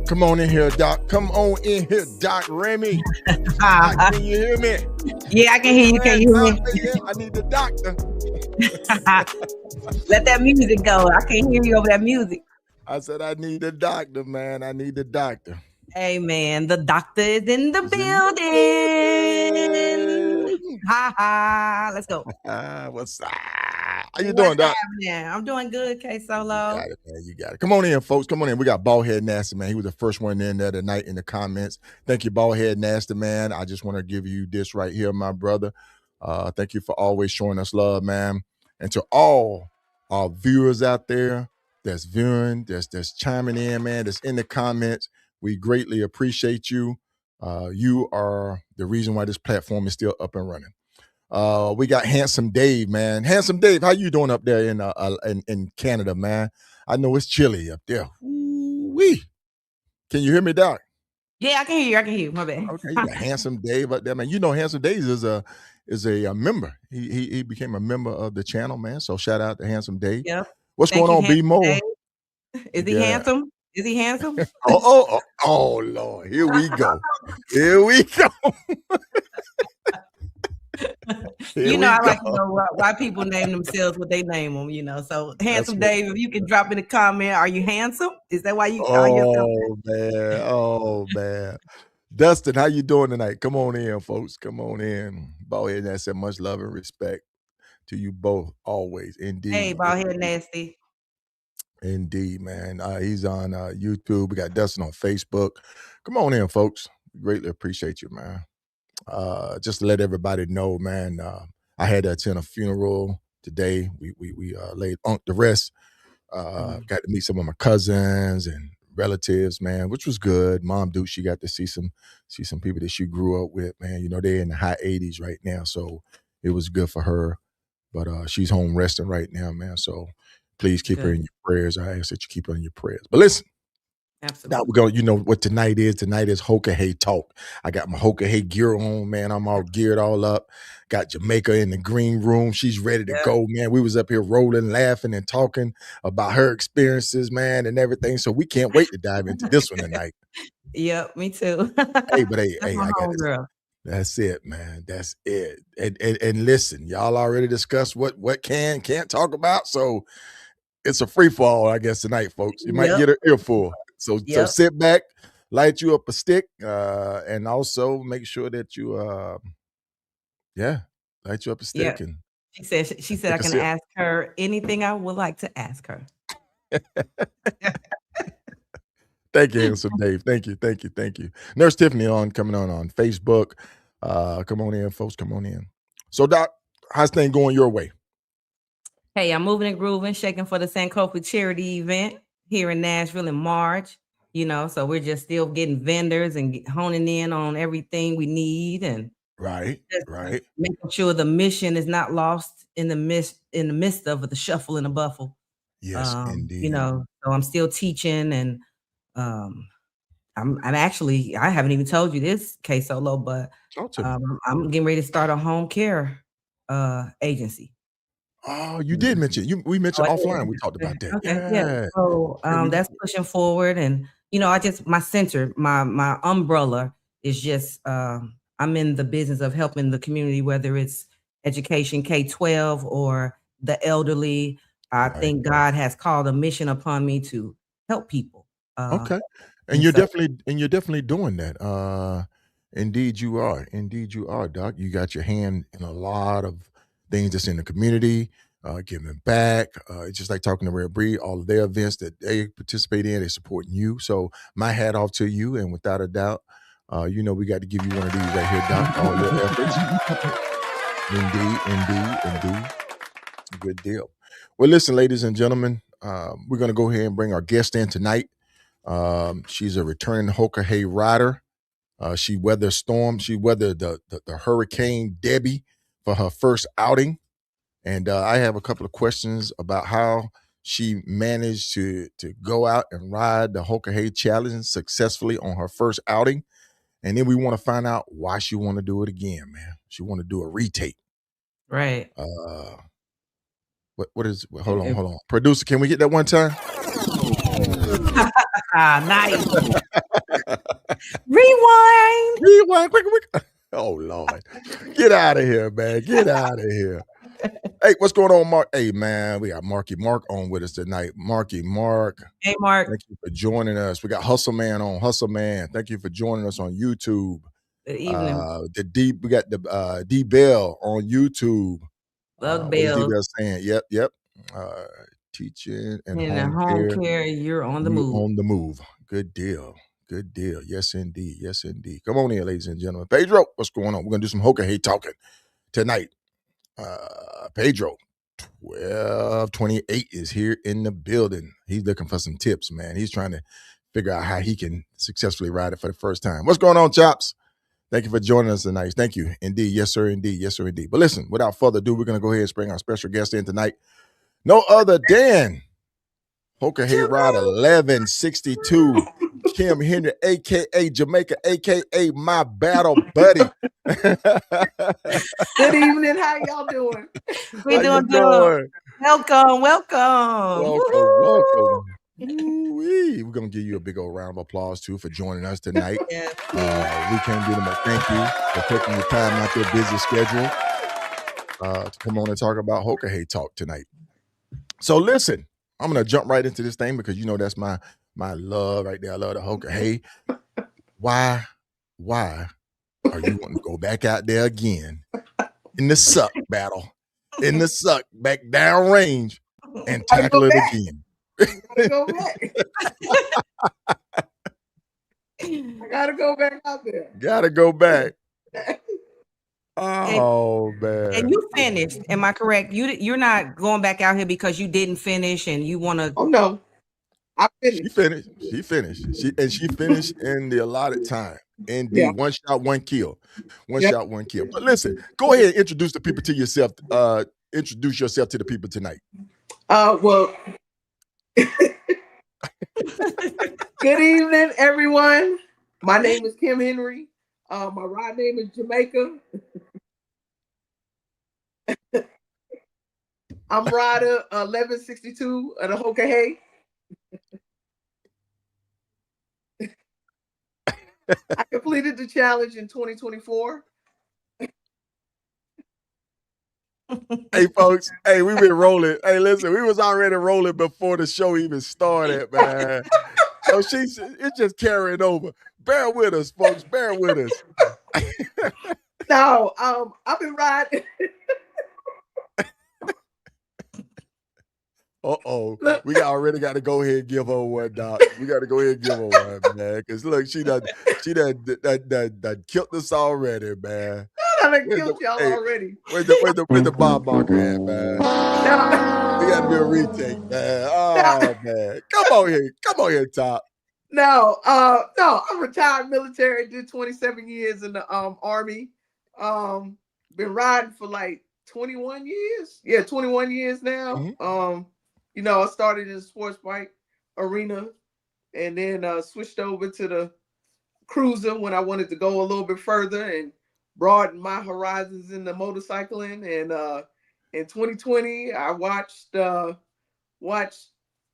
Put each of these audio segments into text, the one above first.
Come on in here, Doc. Come on in here, Doc Remy. Doc, can you hear me? Yeah, I can hear you. Can you hear me? I need the doctor. Let that music go. I can't hear you over that music. I said, I need the doctor, man. I need the doctor. Hey, man, the doctor is in the building. Ha ha. Let's go. What's up? How you doing, Doc? I'm doing good, KSolo. You got it, man. You got it. Come on in, folks. Come on in. We got Bald Head Nasty, man. He was the first one in there tonight in the comments. Thank you, Bald Head Nasty, man. I just want to give you this right here, my brother. Thank you for always showing us love, man. And to all our viewers out there that's viewing, that's chiming in, man, that's in the comments, we greatly appreciate you. You are the reason why this platform is still up and running. We got Handsome Dave, man. Handsome Dave, how you doing up there in Canada, man? I know it's chilly up there. Ooh-wee. Can you hear me, Doc? Yeah, I can hear you. I can hear you. My bad. Okay, you got Handsome Dave up there, man. You know Handsome Dave is a member. He became a member of the channel, man. So shout out to Handsome Dave. Yep. What's going on, B Mo? Is he handsome? Is he handsome? Oh, Lord. Here we go. Here we go. I like to know why people name themselves what they name them, So Handsome Dave, if you can drop in the comment, are you handsome? Is that why you call yourself? Oh, man. Dustin, how you doing tonight? Come on in, folks. Come on in. Bald Head Nasty, much love and respect to you both always. Indeed. Hey, Bald Head Nasty. Indeed, man. He's on YouTube. We got Dustin on Facebook. Come on in, folks. We greatly appreciate you, man. Just to let everybody know, man, I had to attend a funeral today. We laid Unc to rest. Got to meet some of my cousins and relatives, man, which was good. Mom Duke, she got to see some people that she grew up with, man. They're in the high 80s right now, so it was good for her. But she's home resting right now, man. So please keep her in your prayers. I ask that you keep her in your prayers. But listen. Absolutely. Now we're going, you know what tonight is? Tonight is Hoka Hey Talk. I got my Hoka Hey gear on, man. I'm all geared all up. Got Jamaica in the green room. She's ready to go, man. We was up here rolling, laughing, and talking about her experiences, man, and everything. So we can't wait to dive into this one tonight. Yep, me too. Hey, I got it. Girl. That's it, man. That's it. And listen, y'all already discussed what can't talk about. So it's a free fall, I guess, tonight, folks. You might get an earful. So sit back, light you up a stick, and also make sure that you, light you up a stick. And she said I can ask her anything I would like to ask her. Thank you, Handsome Dave. Thank you. Nurse Tiffany coming on Facebook. Come on in, folks. Come on in. So, Doc, how's things going your way? Hey, I'm moving and grooving, shaking for the Sankofa charity event here in Nashville in March, so we're just still getting vendors and honing in on everything we need and right, making sure the mission is not lost in the midst of the shuffle and the buffle. Yes, indeed. So I'm still teaching, and I'm actually, I haven't even told you this, KSolo, but I'm getting ready to start a home care agency. Oh, you did mention we mentioned offline. We talked about that. Okay, yeah. So that's pushing forward, and my center, my umbrella is just I'm in the business of helping the community, whether it's education, K-12, or the elderly. I think God has called a mission upon me to help people. Okay, and you're definitely doing that. Indeed, you are, Doc. You got your hand in a lot of things that's in the community, giving back. It's just like talking to Red Breed, all of their events that they participate in, they're supporting you. So my hat off to you, and without a doubt, we got to give you one of these right here, Doc. All your efforts. Indeed. Good deal. Well, listen, ladies and gentlemen, we're going to go ahead and bring our guest in tonight. She's a returning Hoka Hey rider. She weathered the Hurricane Debbie for her first outing. And I have a couple of questions about how she managed to go out and ride the Hoka Hey Challenge successfully on her first outing. And then we want to find out why she want to do it again, man. She want to do a retake. Right. Hold on. Producer, can we get that one time? Nice. Rewind. Rewind, quick, quick. Oh Lord, get out of here, man. Get out of here. Hey, what's going on, Mark? Hey, man, we got Marky Mark on with us tonight. Marky Mark. Hey, Mark. Thank you for joining us. We got Hustle Man on. Hustle Man. Thank you for joining us on YouTube. Good evening. We got the D Bell on YouTube. Love What is D Bell. Bell saying? Yep. Teaching and In home care, you're on the you move. on the move. Good deal. Good deal. Yes, indeed. Yes, indeed. Come on in, ladies and gentlemen. Pedro, what's going on? We're gonna do some Hoka Hey talking tonight. Pedro, 1228 is here in the building. He's looking for some tips, man. He's trying to figure out how he can successfully ride it for the first time. What's going on, Chops? Thank you for joining us tonight. Thank you. Indeed. Yes, sir. Indeed. Yes, sir. Indeed. But listen, without further ado, we're going to go ahead and bring our special guest in tonight. No other than Hoka Hey Rider 1162, Kim Henry, a.k.a. Jamaica, a.k.a. my battle buddy. Good evening. How y'all doing? We're doing good. Welcome. We're going to give you a big old round of applause, too, for joining us tonight. Yes. We can't do them but thank you for taking your time out your busy schedule to come on and talk about Hoka Hey Talk tonight. So listen, I'm going to jump right into this thing because you know that's my love right there. I love the Hoka Hey. Why are you wanting to go back out there again in the suck battle, in the suck back down range and tackle it again? I go back. I gotta go back out there. Gotta go back. Oh man! And you finished? Am I correct? You're not going back out here because you didn't finish and you want to? Oh no, I finished. She finished. She finished in the allotted time. Indeed, Yeah. One shot, one kill. One shot, one kill. But listen, go ahead and introduce the people to yourself. Introduce yourself to the people tonight. Well, good evening, everyone. My name is Kim Henry. My ride name is Jamaica. I'm rider 1162 of the Hoka Hey. I completed the challenge in 2024. Hey folks, hey, we been rolling. Hey, listen, we was already rolling before the show even started, man. So it's just carrying over. Bear with us, folks. Bear with us. No, I've been riding. We already got to go ahead and give her one, Doc. We got to go ahead and give her one, man. Because look, she done killed us already, man. I done killed y'all already. Where's the Bob Barker at, man? We got to do a retake, man. Oh man, come on here, Top. No, I'm retired military. Did 27 years in the Army. Been riding for like 21 years. Yeah, 21 years now. Mm-hmm. You know, I started in the sports bike arena and then switched over to the cruiser when I wanted to go a little bit further and broaden my horizons in the motorcycling. And in 2020, I watched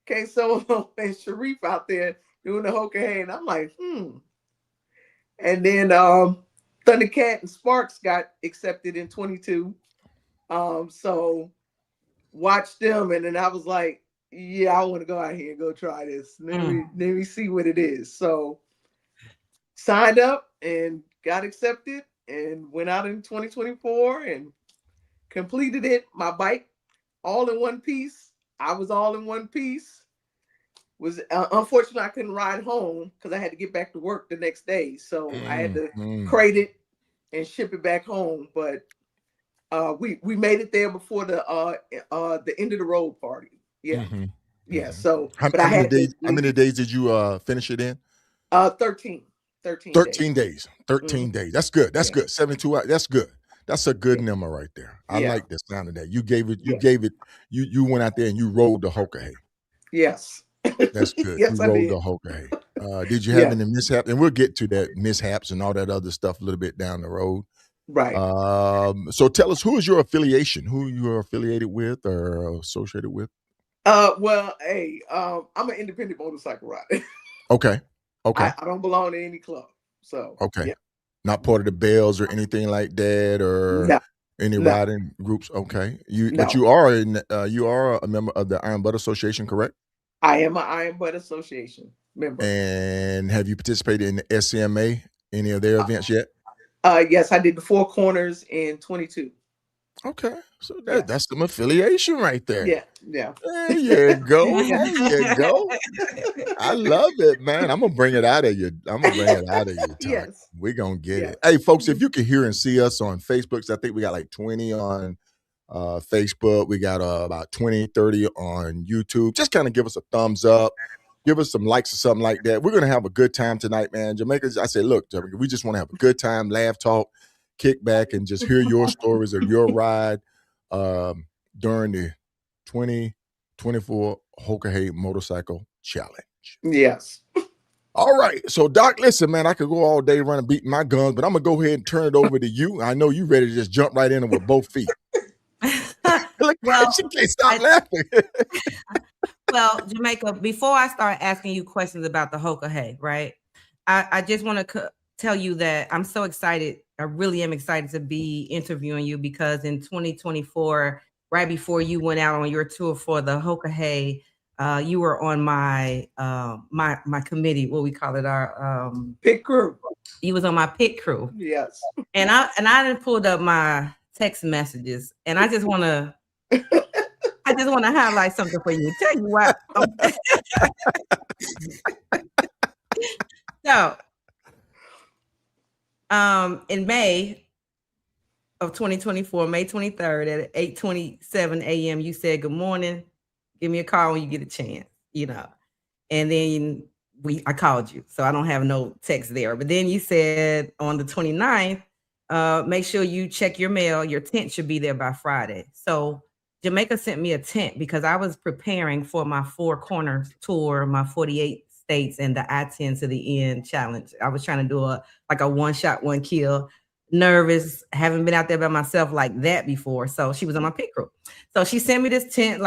KSolo and Sharif out there doing the Hoka Hey, and I'm like, And then Thundercat and Sparks got accepted in 22. So watched them, and then I was like, yeah, I want to go out here and go try this. Let me see what it is. So signed up and got accepted and went out in 2024 and completed it. My bike all in one piece. I was all in one piece. Was unfortunately I couldn't ride home because I had to get back to work the next day. So I had to crate it and ship it back home. But we made it there before the end of the road party. Yeah. Mm-hmm. Yeah. So how many days did you finish it in? 13 days. 13 days. That's good. That's good. 72 hours. That's good. That's a good number right there. I like the sound of that. You gave it, you went out there and you rode the Hoka Hey. Yes. That's good. Yes, you rode the Hoka Hey. Did you have any mishaps? And we'll get to that mishaps and all that other stuff a little bit down the road. Right. So tell us, who is your affiliation? Who you are affiliated with or associated with? Well, hey, I'm an independent motorcycle rider. Okay. Okay. I don't belong to any club. So Okay. yeah. Not part of the Bells or anything like that, or No, any no, riding groups. Okay. But no. you are you are a member of the Iron Butt Association, correct? I am an Iron Butt Association member. And have you participated in the SCMA, any of their events yet? Yes, I did the Four Corners in 22. Okay. So Yes. that's some affiliation right there. Yeah. Yeah. There you go. There you go. I love it, man. I'm gonna bring it out of you. I'm gonna bring it out of you, Talk. Yes. We're gonna get Yes. it. Hey, folks, if you can hear and see us on Facebook, 'cause I think we got like 20 on Facebook. We got about 20, 30 on YouTube. Just kind of give us a thumbs up, give us some likes or something like that. We're gonna have a good time tonight, man. Jamaica, I said, look, Jamaica, we just want to have a good time, laugh, talk, kick back, and just hear your stories of your ride during the 2024 Hoka Hey Motorcycle Challenge. Yes. All right. So, Doc, listen, man, I could go all day running, beating my guns, but I'm going to go ahead and turn it over to you. I know you ready to just jump right in with both feet. Look, Well, she can't stop laughing. Well, Jamaica, before I start asking you questions about the Hoka Hey, right? I just want to tell you that I'm so excited. I really am excited to be interviewing you because in 2024, right before you went out on your tour for the Hoka Hey, you were on my my committee, what we call it, our pit crew. You was on my pit crew. Yes. And I didn't pulled up my text messages, and I just want to highlight something for you. Tell you what. So, in May of 2024, May 23rd at 8:27 a.m., you said, "Good morning. Give me a call when you get a chance." And then I called you, so I don't have no text there. But then you said on the 29th, make sure you check your mail. Your tent should be there by Friday. So Jamaica sent me a tent because I was preparing for my Four Corners tour, my 48 states and the I-10 to the end challenge. I was trying to do a one shot, one kill. Nervous, haven't been out there by myself like that before. So she was on my pit crew. So she sent me this tent,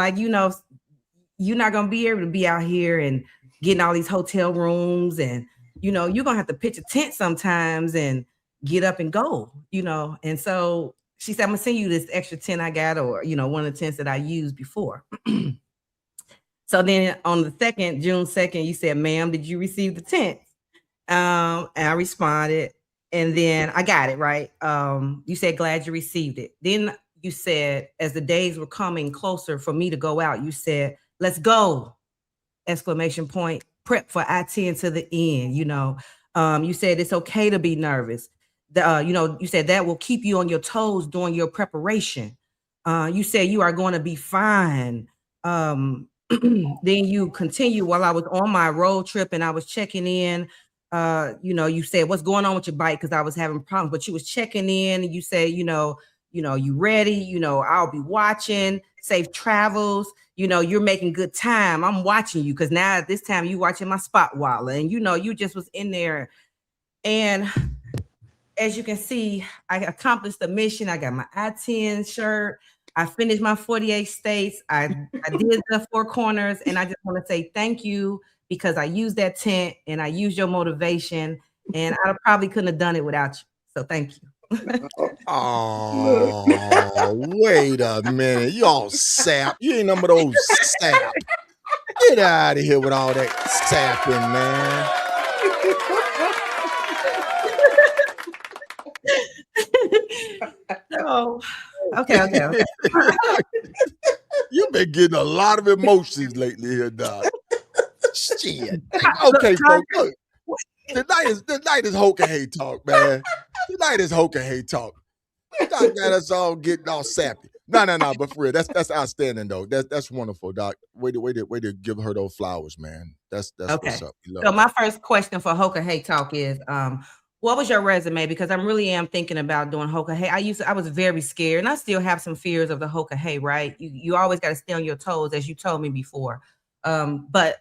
you're not gonna be able to be out here and getting all these hotel rooms, and you're gonna have to pitch a tent sometimes and get up and go, And so she said, I'm gonna send you this extra tent I got, or one of the tents that I used before. So then on the June 2nd, you said, "Ma'am, did you receive the tent?" And I responded, and then I got it right. You said, "Glad you received it." Then you said, as the days were coming closer for me to go out, you said, "Let's go!" Exclamation point. Prep for I-10 to the end. You said it's okay to be nervous. You said that will keep you on your toes during your preparation. You said you are going to be fine. Then you continue while I was on my road trip and I was checking in. You said, "What's going on with your bike?" Because I was having problems, but you was checking in, and you said, you ready? I'll be watching. Safe travels. You're making good time. I'm watching you because now at this time you watching my spot wallet, and you just was in there. And as you can see, I accomplished the mission. I got my I-10 shirt. I finished my 48 states. I did the Four Corners, and I just want to say thank you because I used that tent and I used your motivation, and I probably couldn't have done it without you. So thank you. Oh, wait a minute. You all sap. You ain't none of those sap. Get out of here with all that sapping, man. Oh, okay. You've been getting a lot of emotions lately here, Doc. Shit. Okay, folks. Look, tonight is Hoka Hey Talk, man. Tonight is Hoka Hey Talk. Doc got us all getting all sappy. No, but for real, that's outstanding though. That's wonderful, Doc. Way to give her those flowers, man. That's okay. What's up. So my first question for Hoka Hey Talk is, what was your resume? Because I really am thinking about doing Hoka Hey. I was very scared, and I still have some fears of the Hoka Hey, right? You always got to stay on your toes, as you told me before. But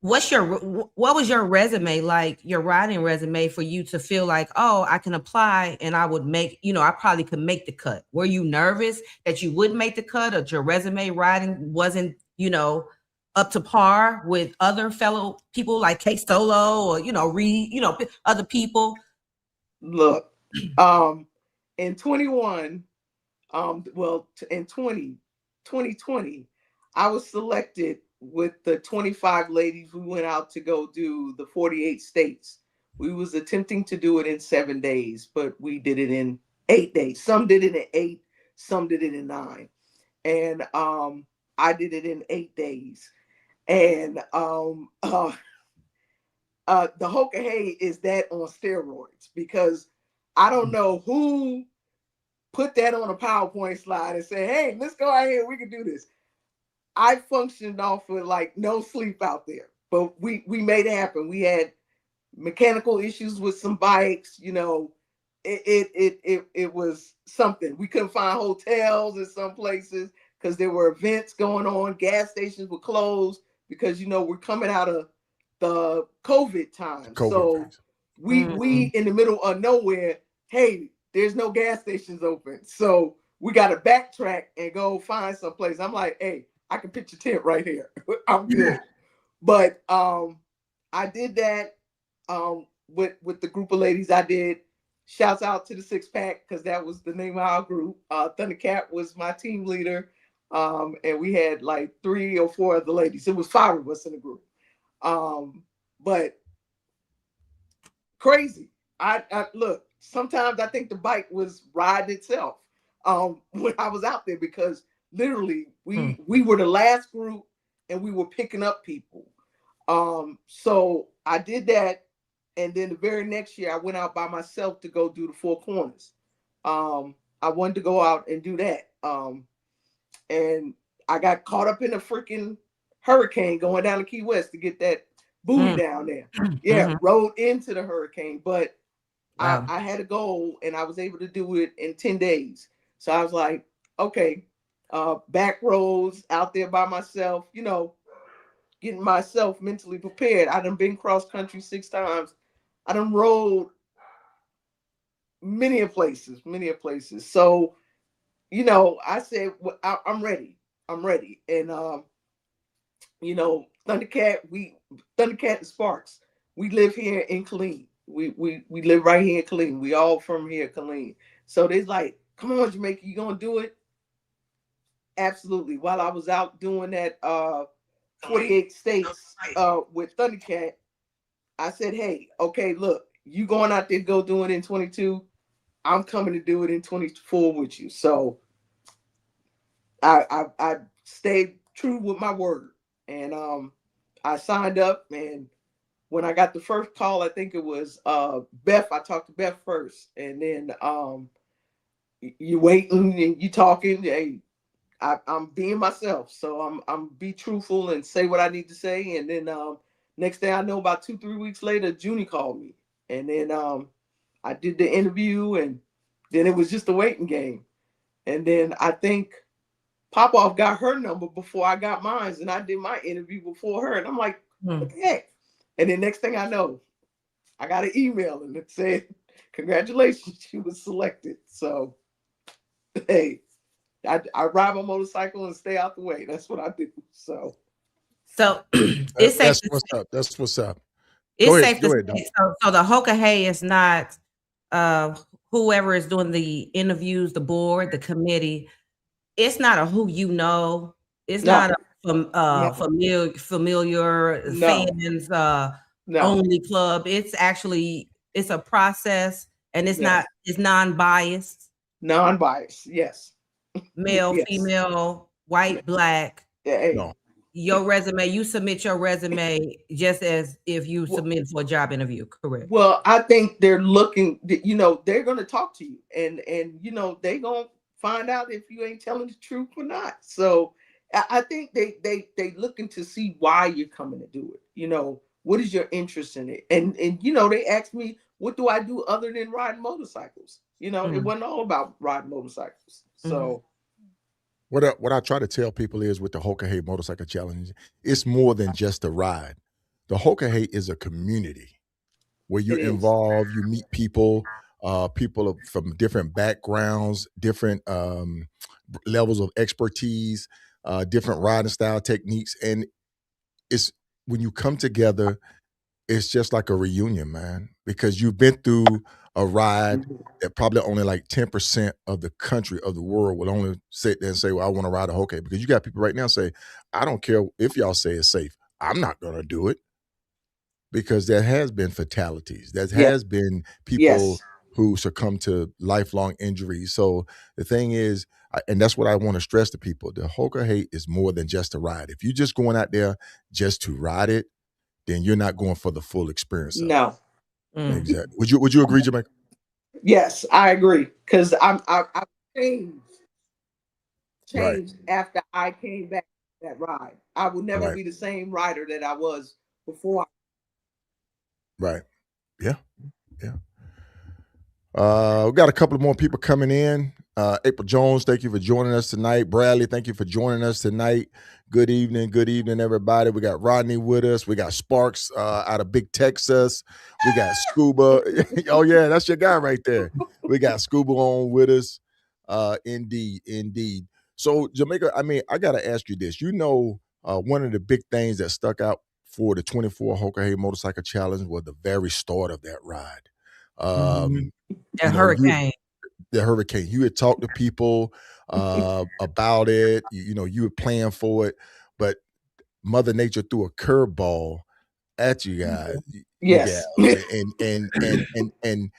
what was your resume like, your riding resume, for you to feel like, oh, I can apply and I would make, I probably could make the cut? Were you nervous that you wouldn't make the cut, or your resume riding wasn't, up to par with other fellow people like KSolo or, Reed, other people? Look, in 21, in 2020, I was selected with the 25 ladies. We went out to go do the 48 states. We was attempting to do it in 7 days, but we did it in 8 days. Some did it in 8, some did it in 9. And I did it in 8 days. And the Hoka Hey is that on steroids, because I don't know who put that on a PowerPoint slide and say, hey, let's go out here, we can do this. I functioned off with like no sleep out there, but we made it happen. We had mechanical issues with some bikes, it was something. We couldn't find hotels in some places because there were events going on. Gas stations were closed because we're coming out of the COVID time. So we in the middle of nowhere, hey, there's no gas stations open. So we got to backtrack and go find some place. I'm like, hey, I can pitch a tent right here. I'm good. But I did that with the group of ladies I did. Shouts out to the Six Pack, because that was the name of our group. Thundercat was my team leader. And we had like 3 or 4 other ladies. It was 5 of us in the group. But crazy. I look, sometimes I think the bike was riding itself when I was out there, because literally we were the last group and we were picking up people. So I did that, and then the very next year I went out by myself to go do the 4 corners. I wanted to go out and do that. And I got caught up in a freaking hurricane going down to Key West to get that booty down there. Yeah, rode into the hurricane, but wow. I had a goal and I was able to do it in 10 days. So I was like, okay, back roads out there by myself, getting myself mentally prepared. I done been cross country 6 times. I done rode many places. So, I said, well, I'm ready. And, Thundercat and Sparks, we live here in Killeen. We live right here in Killeen. We all from here, Killeen. So they're like, come on, Jamaica, you gonna do it? Absolutely. While I was out doing that 48 states with Thundercat, I said, hey, okay, look, you going out there, go do it in 22. I'm coming to do it in 24 with you. So I stayed true with my word, and I signed up. And when I got the first call, I think it was Beth. I talked to Beth first, and then you waiting and you talking. Hey, I'm being myself, so I'm be truthful and say what I need to say. And then next thing I know, about 2-3 weeks later, Junie called me, and then I did the interview, and then it was just a waiting game. And then I think Popoff got her number before I got mine, and I did my interview before her. And I'm like, what the heck? And then next thing I know, I got an email and it said, congratulations, she was selected. So, hey, I ride my motorcycle and stay out the way. That's what I do. So it's safe. That's what's up. That's what's up. It's safe to say. So the Hoka Hey is not whoever is doing the interviews, the board, the committee. It's not a who you know. It's not a familiar fans only club. It's actually a process, and it's non-biased. Non-biased, yes. Male, female, white, black. No. Your resume, you submit your resume just as if you submit for a job interview, correct? Well, I think they're looking, they're going to talk to you, and they're going to find out if you ain't telling the truth or not. So I think they looking to see why you're coming to do it. What is your interest in it? And they asked me, what do I do other than riding motorcycles? It wasn't all about riding motorcycles. So what I try to tell people is, with the Hoka Hey Motorcycle Challenge, it's more than just a ride. The Hoka Hey is a community where you're involved, you meet people, people from different backgrounds, different levels of expertise, different riding style techniques. And it's when you come together, it's just like a reunion, man, because you've been through a ride that probably only like 10% of the country of the world will only sit there and say, well, I want to ride a Hoka, because you got people right now say, I don't care if y'all say it's safe. I'm not going to do it, because there has been fatalities. There has been people who succumb to lifelong injuries. So the thing is, and that's what I want to stress to people, the Hoka Hey is more than just a ride. If you're just going out there just to ride it, then you're not going for the full experience of No. it. Exactly. Would you agree, Jamaica? Yes, I agree. Because I changed after I came back that ride. I will never be the same rider that I was before. Right. Yeah. Yeah. We got a couple of more people coming in. April Jones, thank you for joining us tonight. Bradley, thank you for joining us tonight. Good evening, everybody. We got Rodney with us. We got Sparks out of Big Texas. We got Scuba. Oh yeah, that's your guy right there. We got Scuba on with us. Indeed. So Jamaica, I mean, I gotta ask you this. You know, one of the big things that stuck out for the 24 Hoka Hey Motorcycle Challenge was the very start of that ride. The hurricane. The hurricane. You had talked to people about it. You were planning for it, but Mother Nature threw a curveball at you guys. Yes. And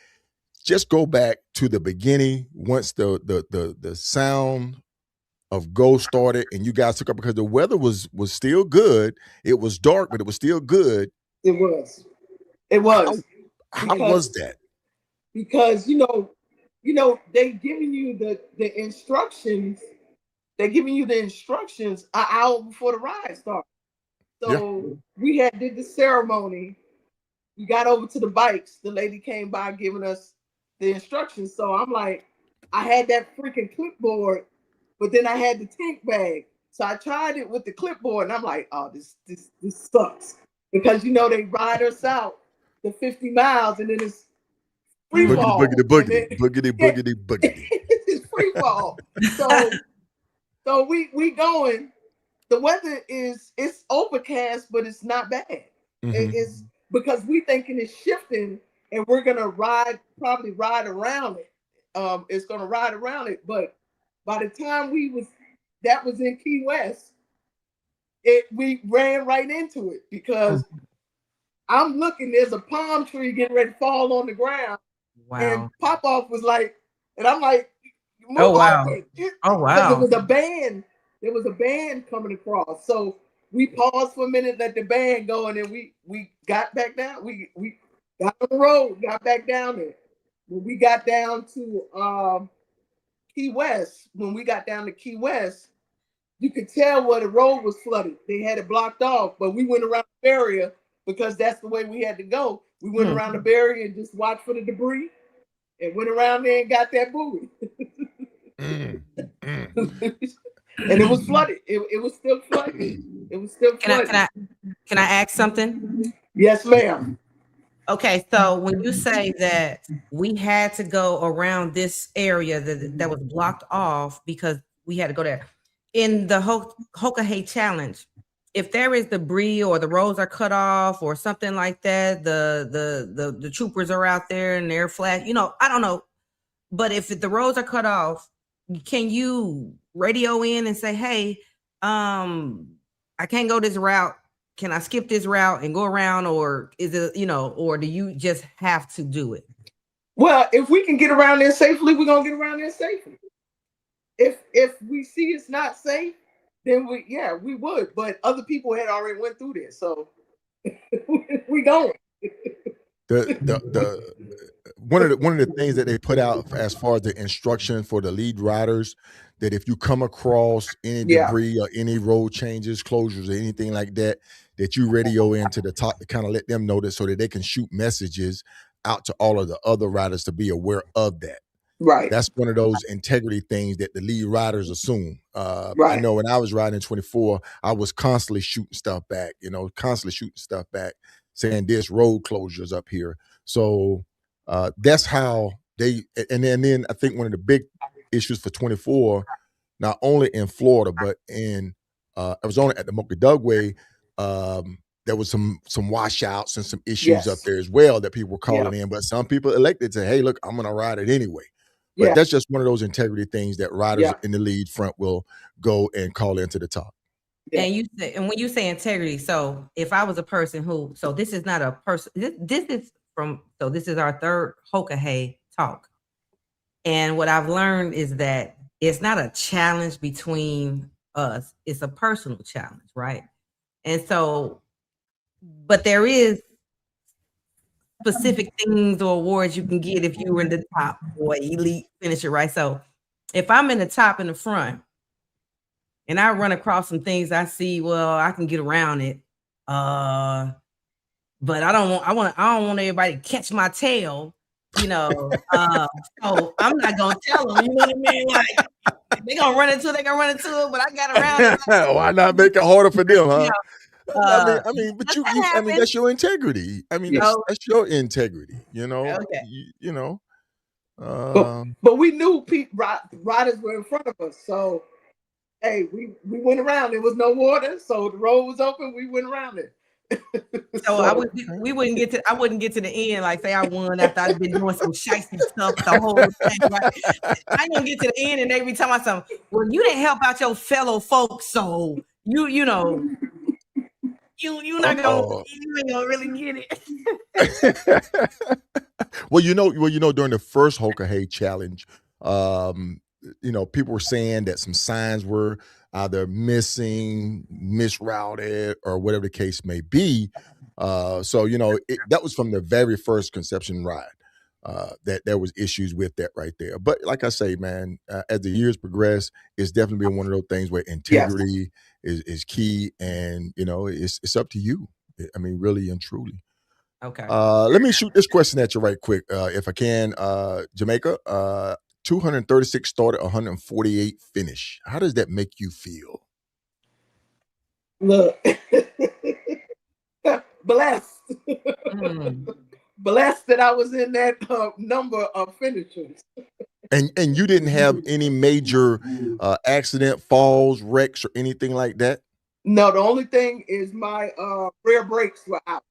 just go back to the beginning once the sound of go started and you guys took up, because the weather was still good. It was dark, but it was still good. It was. How was that? Because they giving you the instructions. They're giving you the instructions an hour before the ride starts. So we did the ceremony. We got over to the bikes. The lady came by giving us the instructions. So I'm like, I had that freaking clipboard, but then I had the tank bag. So I tried it with the clipboard, and I'm like, oh, this sucks, because they ride us out the 50 miles, and then it's free fall. Boogity. It's free fall. So we going. The weather it's overcast, but it's not bad. It's because we thinking it's shifting, and we're gonna probably ride around it. It's gonna ride around it, but by the time that was in Key West, we ran right into it, because I'm looking, there's a palm tree getting ready to fall on the ground. Wow. And Pop-Off was like, and I'm like, oh wow. Because it was a band. There was a band coming across. So we paused for a minute, let the band go, and then we got back down. We got on the road, got back down there. When we got down to Key West, you could tell where the road was flooded. They had it blocked off, but we went around the barrier because that's the way we had to go. We went around the barrier and just watched for the debris, and went around there and got that buoy. And it was flooded. It was still flooded. It was still flooded. Can I ask something? Yes, ma'am. Okay, so when you say that we had to go around this area that was blocked off because we had to go there, in the Hoka Hey Challenge, if there is debris or the roads are cut off or something like that, the troopers are out there and they're flat, I don't know. But if the roads are cut off, can you radio in and say, hey, I can't go this route. Can I skip this route and go around? Or is it, or do you just have to do it? Well, if we can get around there safely, we're going to get around there safely. If we see it's not safe, then we would. But other people had already went through this. So we going. One of the things that they put out as far as the instruction for the lead riders, that if you come across any debris or any road changes, closures, or anything like that, that you radio into the top to kind of let them know that, so that they can shoot messages out to all of the other riders to be aware of that. Right. That's one of those integrity things that the lead riders assume. I know when I was riding 24, I was constantly shooting stuff back, saying there's road closures up here. So that's how they, and then I think one of the big issues for 24, not only in Florida, but in Arizona at the Mocha Dugway, there was some washouts and some issues up there as well that people were calling in. But some people elected to say, hey, look, I'm going to ride it anyway. But that's just one of those integrity things that riders in the lead front will go and call into the top. And you say, and when you say integrity, so if I was a person who, so this is not a person, this is our third Hoka Hey Talk. And what I've learned is that it's not a challenge between us, it's a personal challenge, right? And so, but there is specific things or awards you can get if you were in the top or elite finisher, right? So if I'm in the top in the front, and I run across some things I see, well, I can get around it. But I don't want everybody to catch my tail, so I'm not gonna tell them, you know what I mean? Like they're gonna run into it, but I got around it. Why not make it harder for them, huh? I mean, but that's your integrity. I mean, that's your integrity, Okay. But we knew riders were in front of us, so hey, we went around. There was no water, so the road was open. We went around it. I wouldn't get to the end, like say I won after I'd been doing some shicey stuff the whole thing. Right? I ain't gonna get to the end and they be telling myself, well, you didn't help out your fellow folks, so you not gonna you ain't gonna really get it. Well, during the first Hoka Hey challenge, people were saying that some signs were either missing, misrouted, or whatever the case may be. That was from the very first conception ride that there was issues with that right there. But like I say, man, as the years progress, it's definitely been one of those things where integrity is key, and it's up to you. I mean, really and truly. Okay. Let me shoot this question at you right quick, if I can. Jamaica, 236 started, 148 finish. How does that make you feel? Look, blessed. Blessed that I was in that number of finishers. And you didn't have any major accident, falls, wrecks, or anything like that? No, the only thing is my rear brakes were out.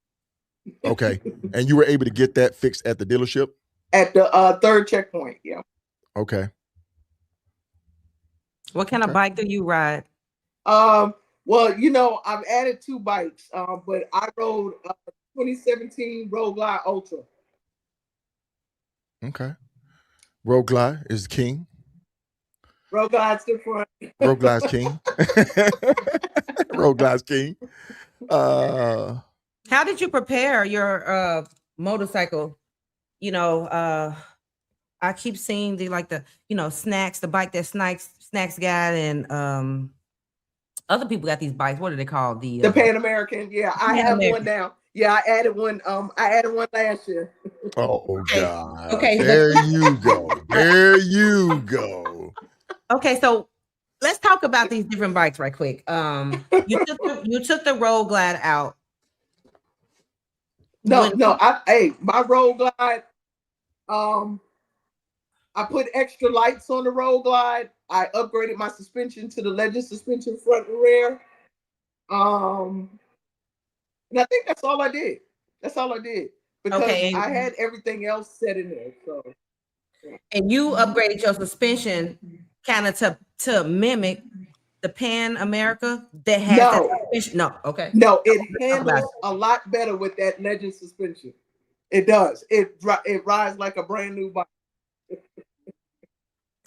Okay. And you were able to get that fixed at the dealership? At the third checkpoint, yeah. Okay. What kind of bike do you ride? Well, I've added 2 bikes, but I rode 2017 Road Glide Ultra. Okay. Road Glide is king. Road Glide's the front. Road Glide's king. Road Glide's king. How did you prepare your motorcycle? I keep seeing the snacks, the bike that snacks got, and other people got these bikes. What are they called? The Pan American. Yeah, I have one now. Yeah, I added one. I added one last year. Oh God. Okay. There you go. There you go. Okay, so let's talk about these different bikes right quick. You took the Road Glide out. No. My Road Glide. I put extra lights on the Road Glide. I upgraded my suspension to the Legend suspension front and rear. And I think that's all I did. Because I had everything else set in there. So. And you upgraded your suspension kind of to mimic the Pan America that has that suspension. No, okay. No, it handles a lot better with that Legend suspension. It does. It rides like a brand new bike.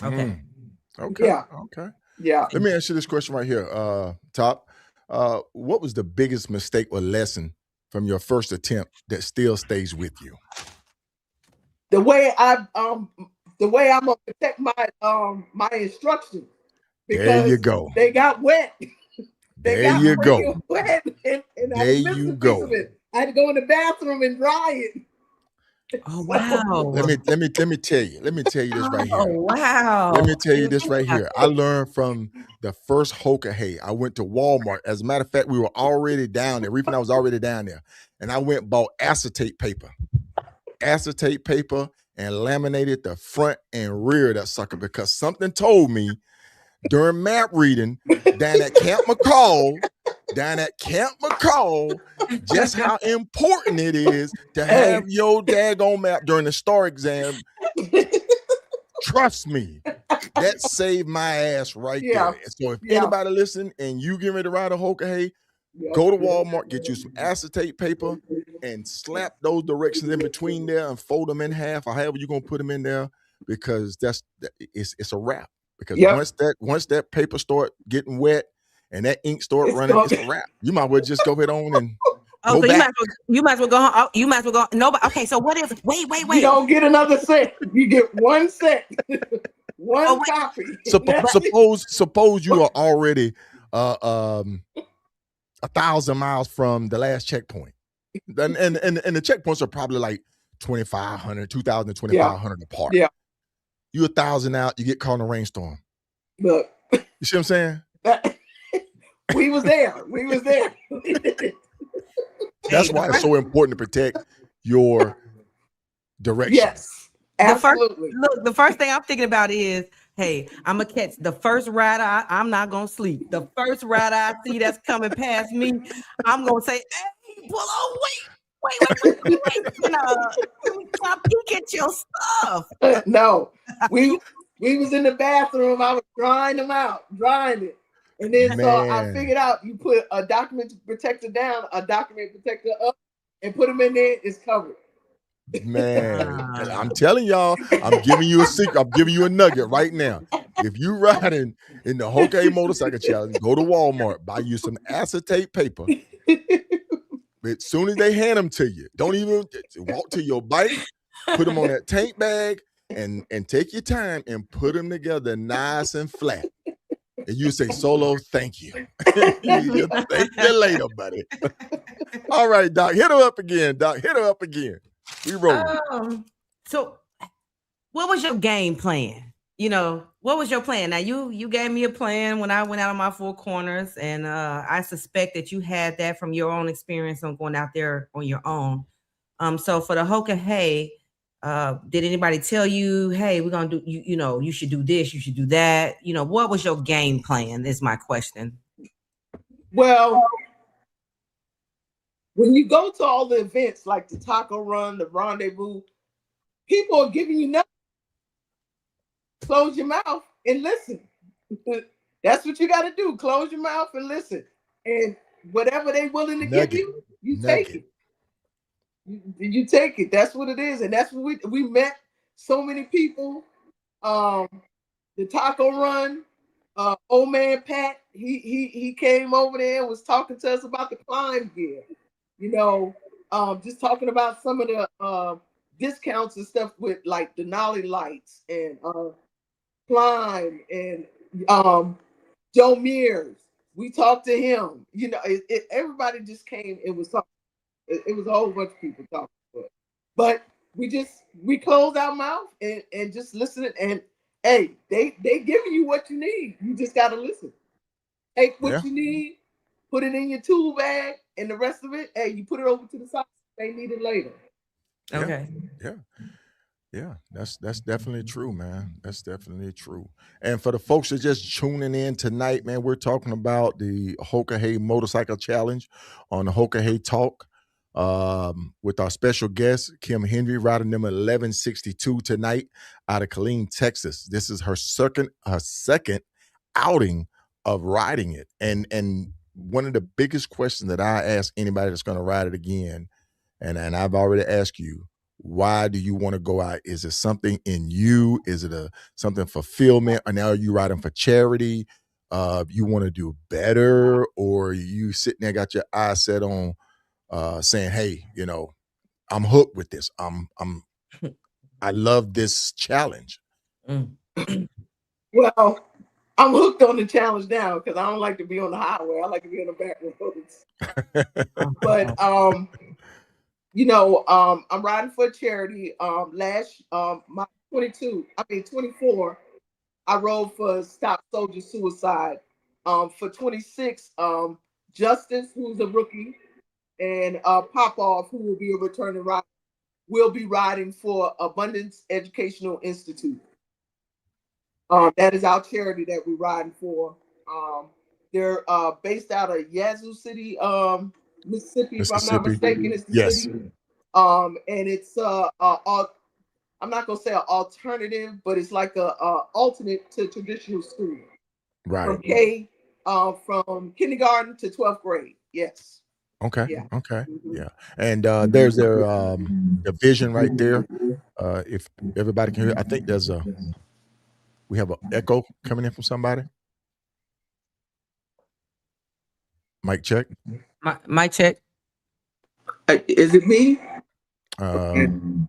Okay. Okay. Yeah. Okay. Yeah. Let me ask you this question right here, Top. What was the biggest mistake or lesson from your first attempt that still stays with you? The way I'm gonna protect my instructions. There you go. They got wet. There you go. Wet, and there you go. I had to go in the bathroom and dry it. Oh wow! Let me tell you. Let me tell you this right here. Oh wow! Let me tell you this right here. I learned from the first Hoka Hey. I went to Walmart. As a matter of fact, we were already down there. Reef and I was already down there, and I went and bought acetate paper, and laminated the front and rear of that sucker because something told me during map reading down at Camp McCall down at Camp McCall just how important it is to have your daggone map during the STAR exam. Trust me, that saved my ass right there. So if anybody listening and you get ready to ride a Hoka Hey, go to Walmart, get you some acetate paper, and slap those directions in between there and fold them in half, or however you're gonna put them in there, because it's a wrap. Because once that paper start getting wet and that ink start running, it's a wrap. You might well just go ahead on and go so back. you might as well go home. Oh, you might as well go. No, but okay. So what if? Wait. You don't get another set. You get one set, one copy. Suppose you are already 1,000 miles from the last checkpoint, and the checkpoints are probably like 2,500, 2,000, 2,500 apart. Yeah, you 1,000 out, you get caught in a rainstorm. Look, you see what I'm saying? We was there. That's why it's so important to protect your direction. Yes, absolutely. The first thing I'm thinking about is, hey, I'm gonna catch the first rider. I'm not gonna sleep. The first rider I see that's coming past me, I'm gonna say, "Hey, pull on, wait. I peek at your stuff." No, we was in the bathroom. I was drying them out, it, and then so I figured out you put a document protector down, a document protector up, and put them in there. It's covered. Man, I'm telling y'all, I'm giving you a secret. I'm giving you a nugget right now. If you riding in the Hoka Hey Motorcycle Challenge, go to Walmart, buy you some acetate paper. As soon as they hand them to you, don't even walk to your bike, put them on that tank bag, and take your time and put them together nice and flat. And you say, Solo, thank you. Thank you later, buddy. All right, Doc, hit her up again, Doc. Hit her up again. We rolling. So what was your game plan? What was your plan? Now you gave me a plan when I went out on my four corners, and I suspect that you had that from your own experience on going out there on your own. So for the Hoka Hey, did anybody tell you, hey, we're gonna do you should do this, you should do that? What was your game plan is my question. Well, when you go to all the events like the taco run, the rendezvous, people are giving you nothing. Close your mouth and listen. That's what you got to do. Close your mouth and listen. And whatever they're willing to give you, you take it. You take it. That's what it is. And that's what we met so many people. The taco run, old man Pat, he came over there and was talking to us about the climb gear. Just talking about some of the discounts and stuff with like Denali lights and climb and Joe Mears. We talked to him. Everybody just came and was talking. It was a whole bunch of people talking. But we closed our mouth and just listening. And hey, they giving you what you need. You just gotta listen. Take what you need, put it in your tool bag, and the rest of it, hey, you put it over to the side. They need it later. Okay. Yeah, that's definitely true, man. That's definitely true. And for the folks that just tuning in tonight, man, we're talking about the Hoka Hey Motorcycle Challenge on the Hoka Hey Talk with our special guest, Kim Henry, riding number 1162 tonight out of Killeen, Texas. This is her second outing of riding it. And one of the biggest questions that I ask anybody that's going to ride it again, and I've already asked you, why do you want to go out? Is it something in you? Is it something fulfillment? Or now are you riding for charity? You want to do better? Or you sitting there got your eyes set on saying, hey, I'm hooked with this. I love this challenge. Well, I'm hooked on the challenge now because I don't like to be on the highway. I like to be on the back roads. But I'm riding for charity. My 24, I rode for Stop Soldier Suicide. For 26, Justice, who's a rookie, and Popoff, who will be a returning rider, will be riding for Abundance Educational Institute. That is our charity that we're riding for. They're based out of Yazoo City, Mississippi, if I'm not Mississippi. mistaken. It's the Yes. city. And it's I'm not gonna say an alternative, but it's like a alternate to traditional school. Right. From kindergarten to 12th grade. Yes. Okay. Yeah. Okay. Yeah. And there's their the vision right there. If everybody can hear, I think we have an echo coming in from somebody. Mic check. Mic check. Is it me?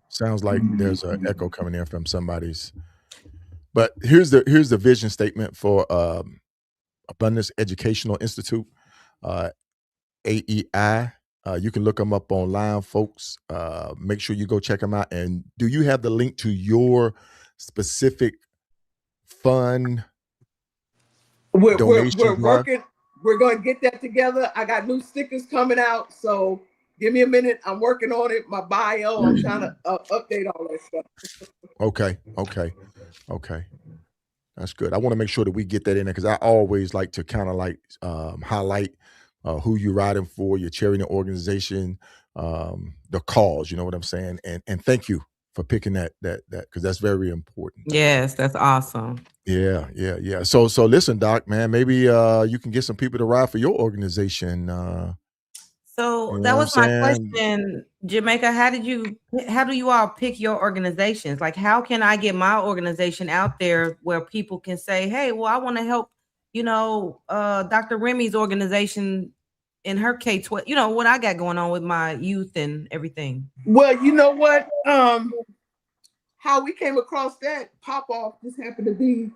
Sounds like there's an echo coming in from somebody's. But here's the vision statement for Abundance Educational Institute, AEI. You can look them up online, folks. Make sure you go check them out. And do you have the link to your specific fund donation? We're working. We're going to get that together. I got new stickers coming out, so give me a minute. I'm working on it. My bio. I'm trying to update all that stuff. Okay. That's good. I want to make sure that we get that in there because I always like to kind of like highlight who you're riding for, your charity organization, the cause. You know what I'm saying? And thank you for picking that because that's very important. Yes, that's awesome. Yeah. So listen, Doc, man, maybe you can get some people to ride for your organization. So that was my question, Jamaica. How do you all pick your organizations? Like, how can I get my organization out there where people can say, hey, well, I want to help, Dr. Remy's organization in her K-12, what I got going on with my youth and everything. Well, you know what? How we came across that pop-off just happened to be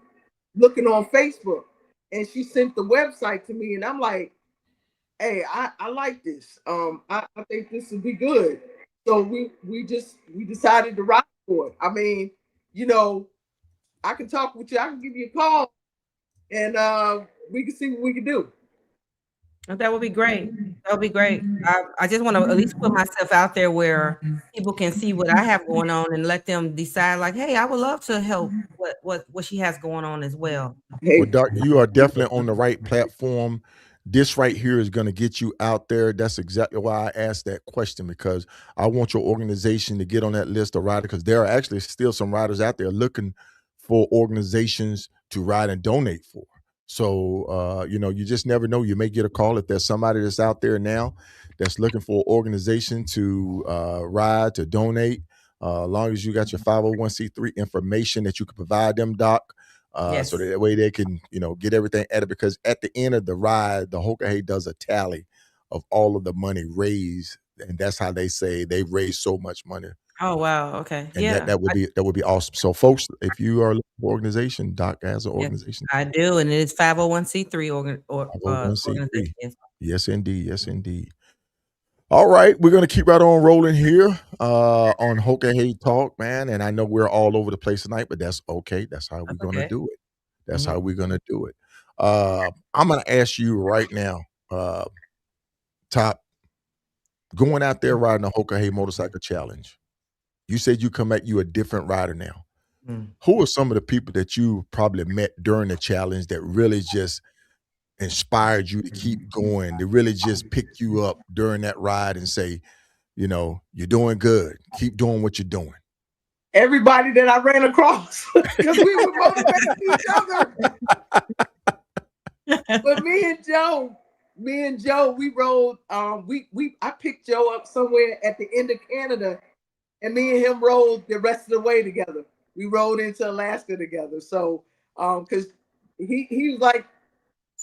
looking on Facebook, and she sent the website to me, and I'm like, hey, I like this. I think this would be good. So we decided to ride for it. I mean, I can talk with you. I can give you a call, and we can see what we can do. That would be great. That would be great. I just want to at least put myself out there where people can see what I have going on and let them decide, like, hey, I would love to help what she has going on as well. Well, Doc, you are definitely on the right platform. This right here is going to get you out there. That's exactly why I asked that question, because I want your organization to get on that list of riders, because there are actually still some riders out there looking for organizations to ride and donate for. So, you just never know. You may get a call if there's somebody that's out there now that's looking for an organization to ride, to donate. As long as you got your 501c3 information that you can provide them, Doc. Yes. So that way they can, get everything added, because at the end of the ride, the Hoka Hey does a tally of all of the money raised, and that's how they say they raised so much money. Oh wow, okay, and yeah, that would be awesome. So, folks, if you are looking for an organization, Doc has an organization. I do, and it is 501c3 organization. Yes, indeed. All right, we're going to keep right on rolling here on Hoka Hey Talk, man. And I know we're all over the place tonight, but that's okay. That's how we're going to do it. That's how we're going to do it. I'm going to ask you right now, Top, going out there riding a Hoka Hey Motorcycle Challenge. You said you come at you a different rider now. Who are some of the people that you probably met during the challenge that really just inspired you to keep going, to really just pick you up during that ride and say, you're doing good. Keep doing what you're doing? Everybody that I ran across, because we were motivating each other. But me and Joe, we rode. I picked Joe up somewhere at the end of Canada, and me and him rode the rest of the way together. We rode into Alaska together. So, because he was like,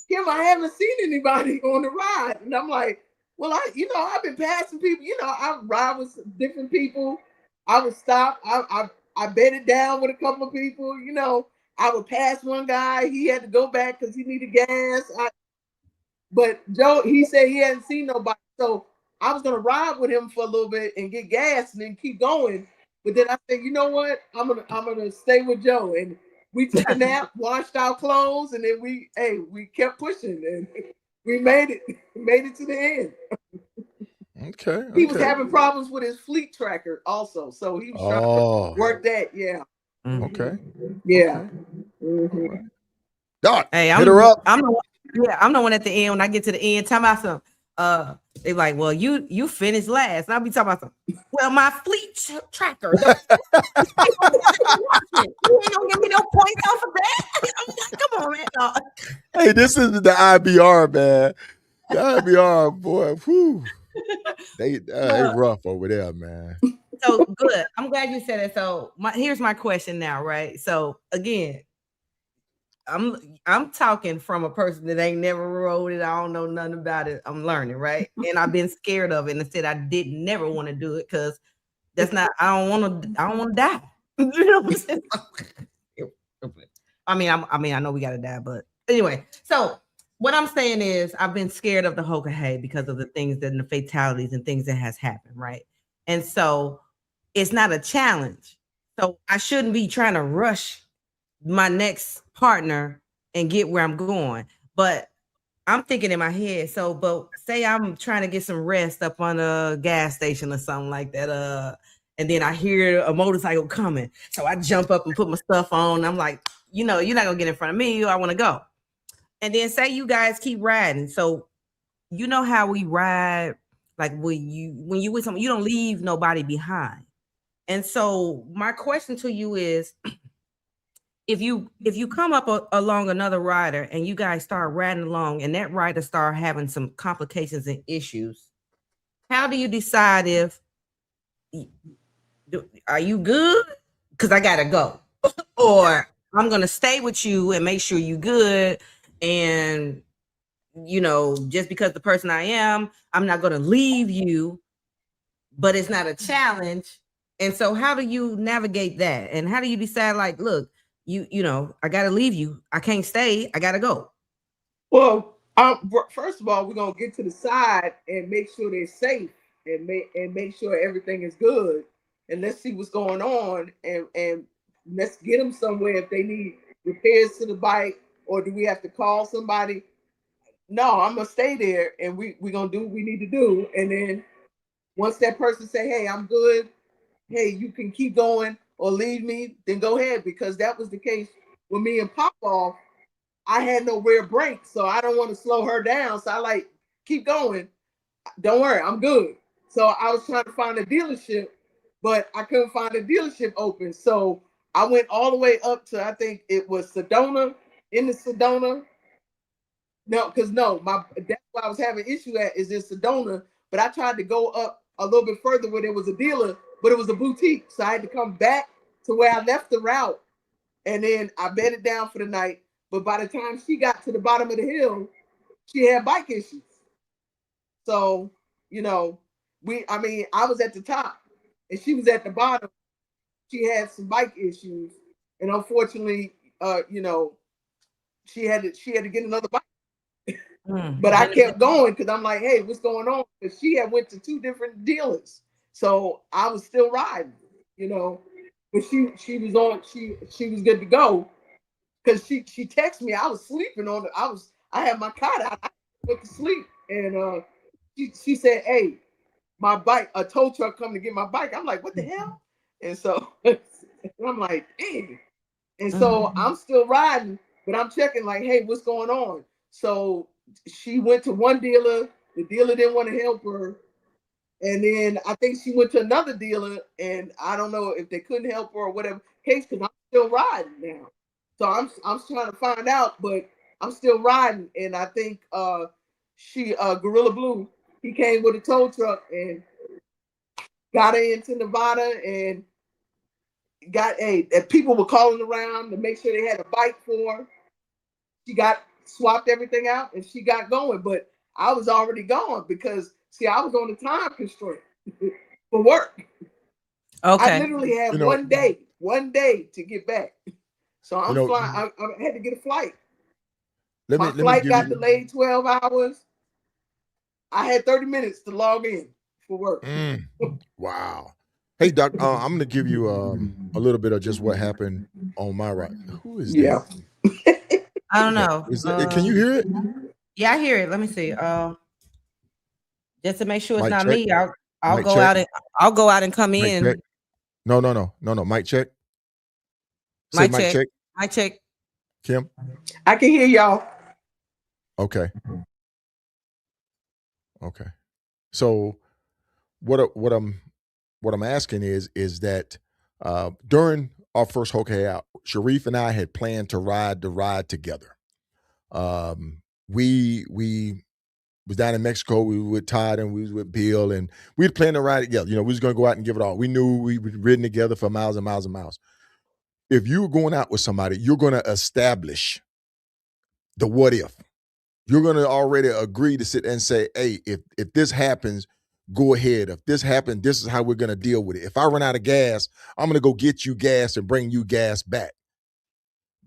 Kim, I haven't seen anybody on the ride, and I'm like, well, I've been passing people. I ride with different people. I would stop. I bedded down with a couple of people. I would pass one guy. He had to go back because he needed gas. But Joe, he said he hadn't seen nobody. So I was gonna ride with him for a little bit and get gas and then keep going. But then I said, you know what? I'm gonna stay with Joe. And we took a nap, washed our clothes, and then we kept pushing, and we made it to the end. Okay. He was having problems with his fleet tracker also, so he was trying to work that. Yeah. Okay. Yeah. Right. Doc, hey, hit her up. I'm the one Yeah, I'm the one at the end. When I get to the end, talking about some. They like, well, you finished last. And I'll be talking about some. Well, my fleet tracker. You ain't gonna give me no points off of that. I'm like, come on, man. No. Hey, this is the IBR, man. The IBR, boy. Whew. They rough over there, man. So good. I'm glad you said it. So here's my question now, right? So again, I'm talking from a person that ain't never rode it. I don't know nothing about it. I'm learning, right? And I've been scared of it and said I didn't never want to do it because that's not. I don't want to die. You know what I'm saying? I mean, I know we gotta die, but anyway. So what I'm saying is, I've been scared of the Hoka Hey because of the things and the fatalities and things that has happened, right? And so it's not a challenge. So I shouldn't be trying to rush my next partner and get where I'm going. But I'm thinking in my head, so, but say I'm trying to get some rest up on a gas station or something like that, and then I hear a motorcycle coming. So I jump up and put my stuff on. I'm like, you're not gonna get in front of me. I want to go. And then say you guys keep riding. So you know how we ride, like when you with someone, you don't leave nobody behind. And so my question to you is, if you come up along another rider and you guys start riding along and that rider start having some complications and issues, how do you decide if are you good? Because I gotta go, or I'm gonna stay with you and make sure you good. And just because the person I am, I'm not gonna leave you, but it's not a challenge. And so how do you navigate that? And how do you decide, like, look, I gotta leave you. I can't stay. I gotta go. Well, first of all, we're gonna get to the side and make sure they're safe and make sure everything is good. And let's see what's going on and let's get them somewhere if they need repairs to the bike, or do we have to call somebody? No, I'm gonna stay there and we're gonna do what we need to do. And then once that person say, hey, I'm good, hey, you can keep going or leave me, then go ahead, because that was the case with me and Pop Off. I had no rear brake, so I don't want to slow her down. So I like, keep going. Don't worry, I'm good. So I was trying to find a dealership, but I couldn't find a dealership open. So I went all the way up to, I think it was Sedona, in the Sedona. No, because that's why I was having issue at is in Sedona. But I tried to go up a little bit further where there was a dealer, but it was a boutique. So I had to come back to where I left the route. And then I bedded down for the night. But by the time she got to the bottom of the hill, she had bike issues. So, I was at the top and she was at the bottom. She had some bike issues. And unfortunately, she had to get another bike. But I kept going because I'm like, hey, what's going on? Because she had went to 2 different dealers. So I was still riding, But she was good to go. Because she texted me. I was sleeping on it. I had my cot out. I went to sleep. And she said, hey, my bike, a tow truck come to get my bike. I'm like, what the hell? And so I'm like, dang. And so I'm still riding, but I'm checking like, hey, what's going on? So she went to one dealer. The dealer didn't want to help her. And then I think she went to another dealer, and I don't know if they couldn't help her or whatever case, because I'm still riding now. So I'm trying to find out, but I'm still riding. And I think Gorilla Blue, he came with a tow truck and got her into Nevada, and people were calling around to make sure they had a bike for her. She got swapped everything out and she got going, but I was already gone because I was on a time constraint for work. Okay. I literally had one day to get back. So I'm flying. I had to get a flight. My flight got delayed 12 hours. I had 30 minutes to log in for work. Wow. Hey, Doc, I'm going to give you a little bit of just what happened on my ride. Who is that? I don't know. Can you hear it? Yeah, I hear it. Let me see. Just to make sure it's Mic not check. me, I'll go out and come Mic in. check. No. Mic check. Mic check. Mic check. Kim? I can hear y'all. Okay. Okay. So what I'm asking is that during our first Hoka out, Sharif and I had planned to ride the ride together. We was down in Mexico. We were with Todd and we was with Bill, and we had planned to ride together. We was going to go out and give it all. We knew we would ridden together for miles and miles and miles. If you were going out with somebody, you're going to establish the what if. You're going to already agree to sit and say, hey, if this happens, go ahead. If this happens, this is how we're going to deal with it. If I run out of gas, I'm going to go get you gas and bring you gas back.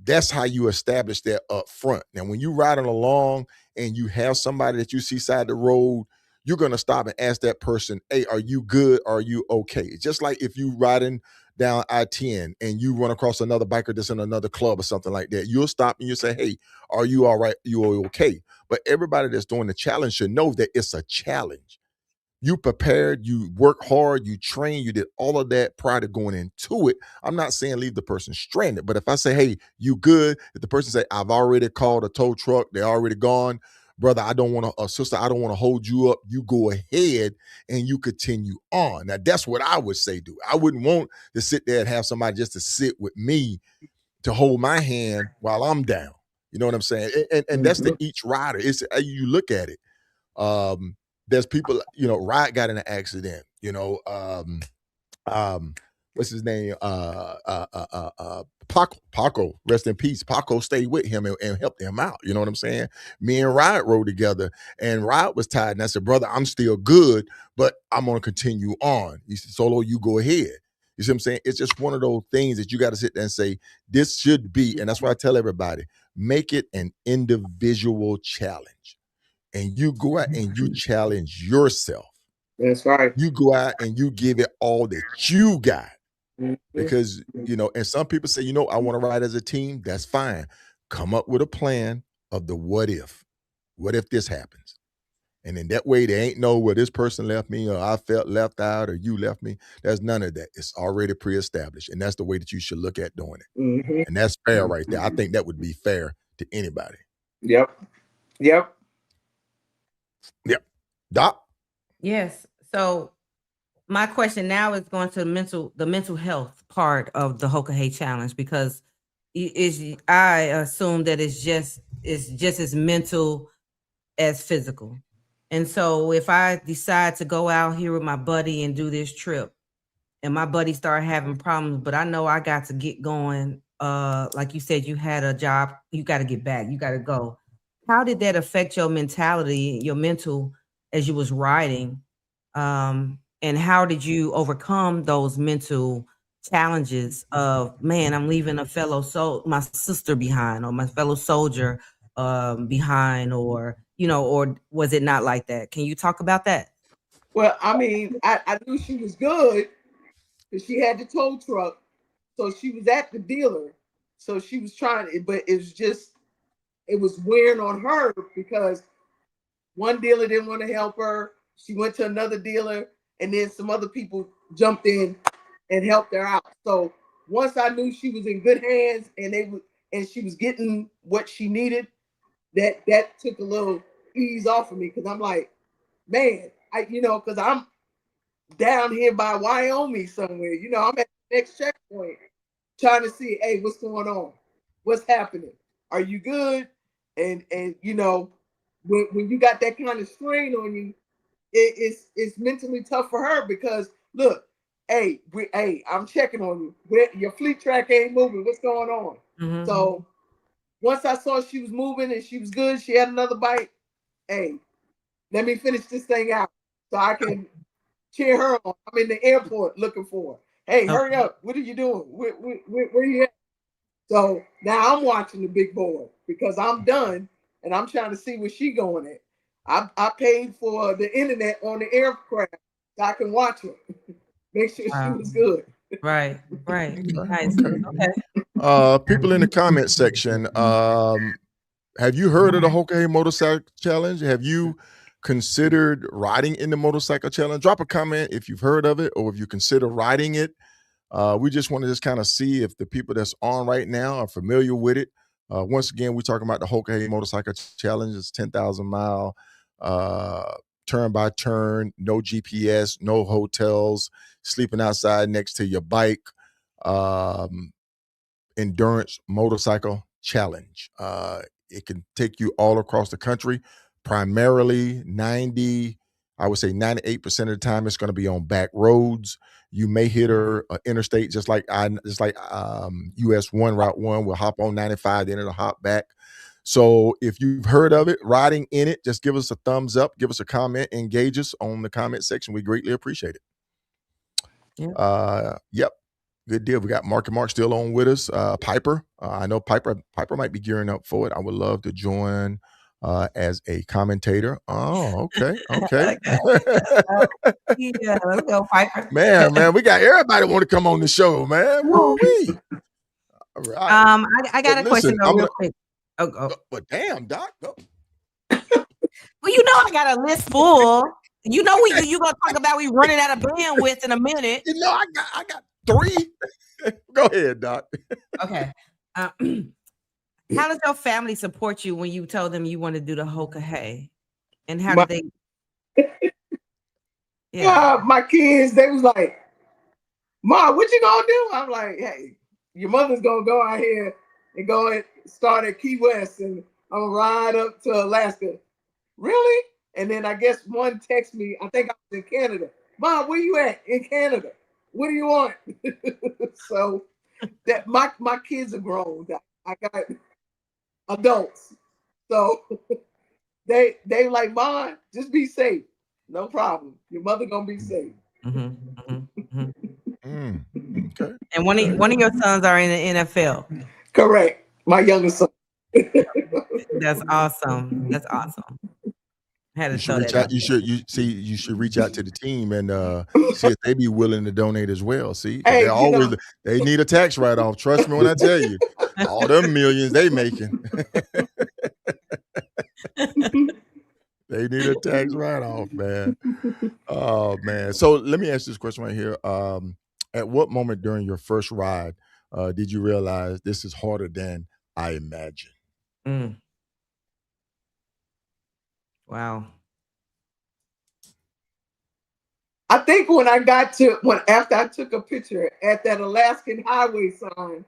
That's how you establish that up front. Now, when you riding along and you have somebody that you see side the road, you're going to stop and ask that person, hey, are you good? Are you okay? Just like if you riding down I-10 and you run across another biker that's in another club or something like that, you'll stop and you say, hey, are you all right? You are okay? But everybody that's doing the challenge should know that it's a challenge. You prepared, you work hard, you train, you did all of that prior to going into it. I'm not saying leave the person stranded, but if I say, hey, you good? If the person say, I've already called a tow truck, they're already gone, brother, I don't want to, sister, I don't want to hold you up. You go ahead and you continue on. Now, that's what I would say, do. I wouldn't want to sit there and have somebody just to sit with me to hold my hand while I'm down. You know what I'm saying? And that's to each rider. It's how you look at it. There's people, Rod got in an accident, what's his name? Paco, rest in peace. Paco stayed with him and helped him out. You know what I'm saying? Me and Rod rode together and Rod was tired. And I said, brother, I'm still good, but I'm going to continue on. He said, Solo, you go ahead. You see what I'm saying? It's just one of those things that you got to sit there and say, this should be, and that's why I tell everybody, make it an individual challenge. And you go out and you challenge yourself. That's right. You go out and you give it all that you got. Because, and some people say, I want to ride as a team. That's fine. Come up with a plan of the what if. What if this happens? And in that way, there ain't no, well, this person left me or I felt left out or you left me. There's none of that. It's already pre-established. And that's the way that you should look at doing it. Mm-hmm. And that's fair right there. I think that would be fair to anybody. Yep. Doc? Yes. So my question now is going to the mental health part of the Hoka Hey Challenge, because I assume that it's just as mental as physical. And so if I decide to go out here with my buddy and do this trip and my buddy start having problems, but I know I got to get going, like you said, you had a job, you got to get back, you got to go. How did that affect your mentality, your mental as you was riding? And how did you overcome those mental challenges of, man, I'm leaving my sister behind, or my fellow soldier behind, or or was it not like that? Can you talk about that? Well, I mean, I knew she was good because she had the tow truck, so she was at the dealer, so she was trying, but it was wearing on her because one dealer didn't want to help her. She went to another dealer, and then some other people jumped in and helped her out. So once I knew she was in good hands and she was getting what she needed, that took a little ease off of me, because I'm like, man, because I'm down here by Wyoming somewhere. I'm at the next checkpoint trying to see, hey, what's going on? What's happening? Are you good? And when you got that kind of strain on you, it's mentally tough for her, because look, hey, I'm checking on you. Your fleet track ain't moving. What's going on? Mm-hmm. So once I saw she was moving and she was good, she had another bite. Hey, let me finish this thing out so I can cheer her on. I'm in the airport looking for her. Hey, hurry up. What are you doing? Where you at? So now I'm watching the big boy because I'm done and I'm trying to see where she going at. I paid for the internet on the aircraft so I can watch her. Make sure she was good. Right. Nice. Okay. People in the comment section, have you heard of the Hoka Hey Motorcycle Challenge? Have you considered riding in the motorcycle challenge? Drop a comment if you've heard of it or if you consider riding it. We just want to just kind of see if the people that's on right now are familiar with it. Once again, we're talking about the Hoka Hey Motorcycle Challenge. It's 10,000 mile, turn by turn, no GPS, no hotels, sleeping outside next to your bike. Endurance motorcycle challenge. It can take you all across the country. Primarily 98% of the time it's going to be on back roads. You may hit a interstate just like US 1 Route 1 will hop on 95, then it'll hop back. So if you've heard of it, riding in it, just give us a thumbs up, give us a comment, engage us on the comment section. We greatly appreciate it. Yep. Good deal. We got Mark and Mark still on with us. Piper. I know Piper might be gearing up for it. I would love to join as a commentator. Oh, okay. Yeah, let's go, Piper. Man, we got everybody want to come on the show, man. Woo-wee. All right. I got a question though, real quick. But damn, Doc. Go. Well, you know I got a list full. You know you gonna talk about we running out of bandwidth in a minute. You know I got 3. Go ahead, Doc. Okay. How does your family support you when you told them you want to do the Hoka Hey? And how did they? Yeah, my kids, they was like, "Mom, what you gonna do?" I'm like, "Hey, your mother's gonna go out here and go and start at Key West, and I'm gonna ride up to Alaska." Really? And then I guess one text me. I think I was in Canada. "Mom, where you at in Canada? What do you want?" So that my kids are grown. I got adults, so they like, "Mom, just be safe. No problem. Your mother gonna be safe." Okay. And one of your sons are in the NFL. Correct. My youngest son. That's awesome. That's awesome. You should reach out. You should reach out to the team and see if they be willing to donate as well. See, hey, they need a tax write-off. Trust me when I tell you, all them millions they making. They need a tax write-off, man. Oh man. So let me ask this question right here. At what moment during your first ride did you realize this is harder than I imagined? Wow. I think when I got to after I took a picture at that Alaskan highway sign,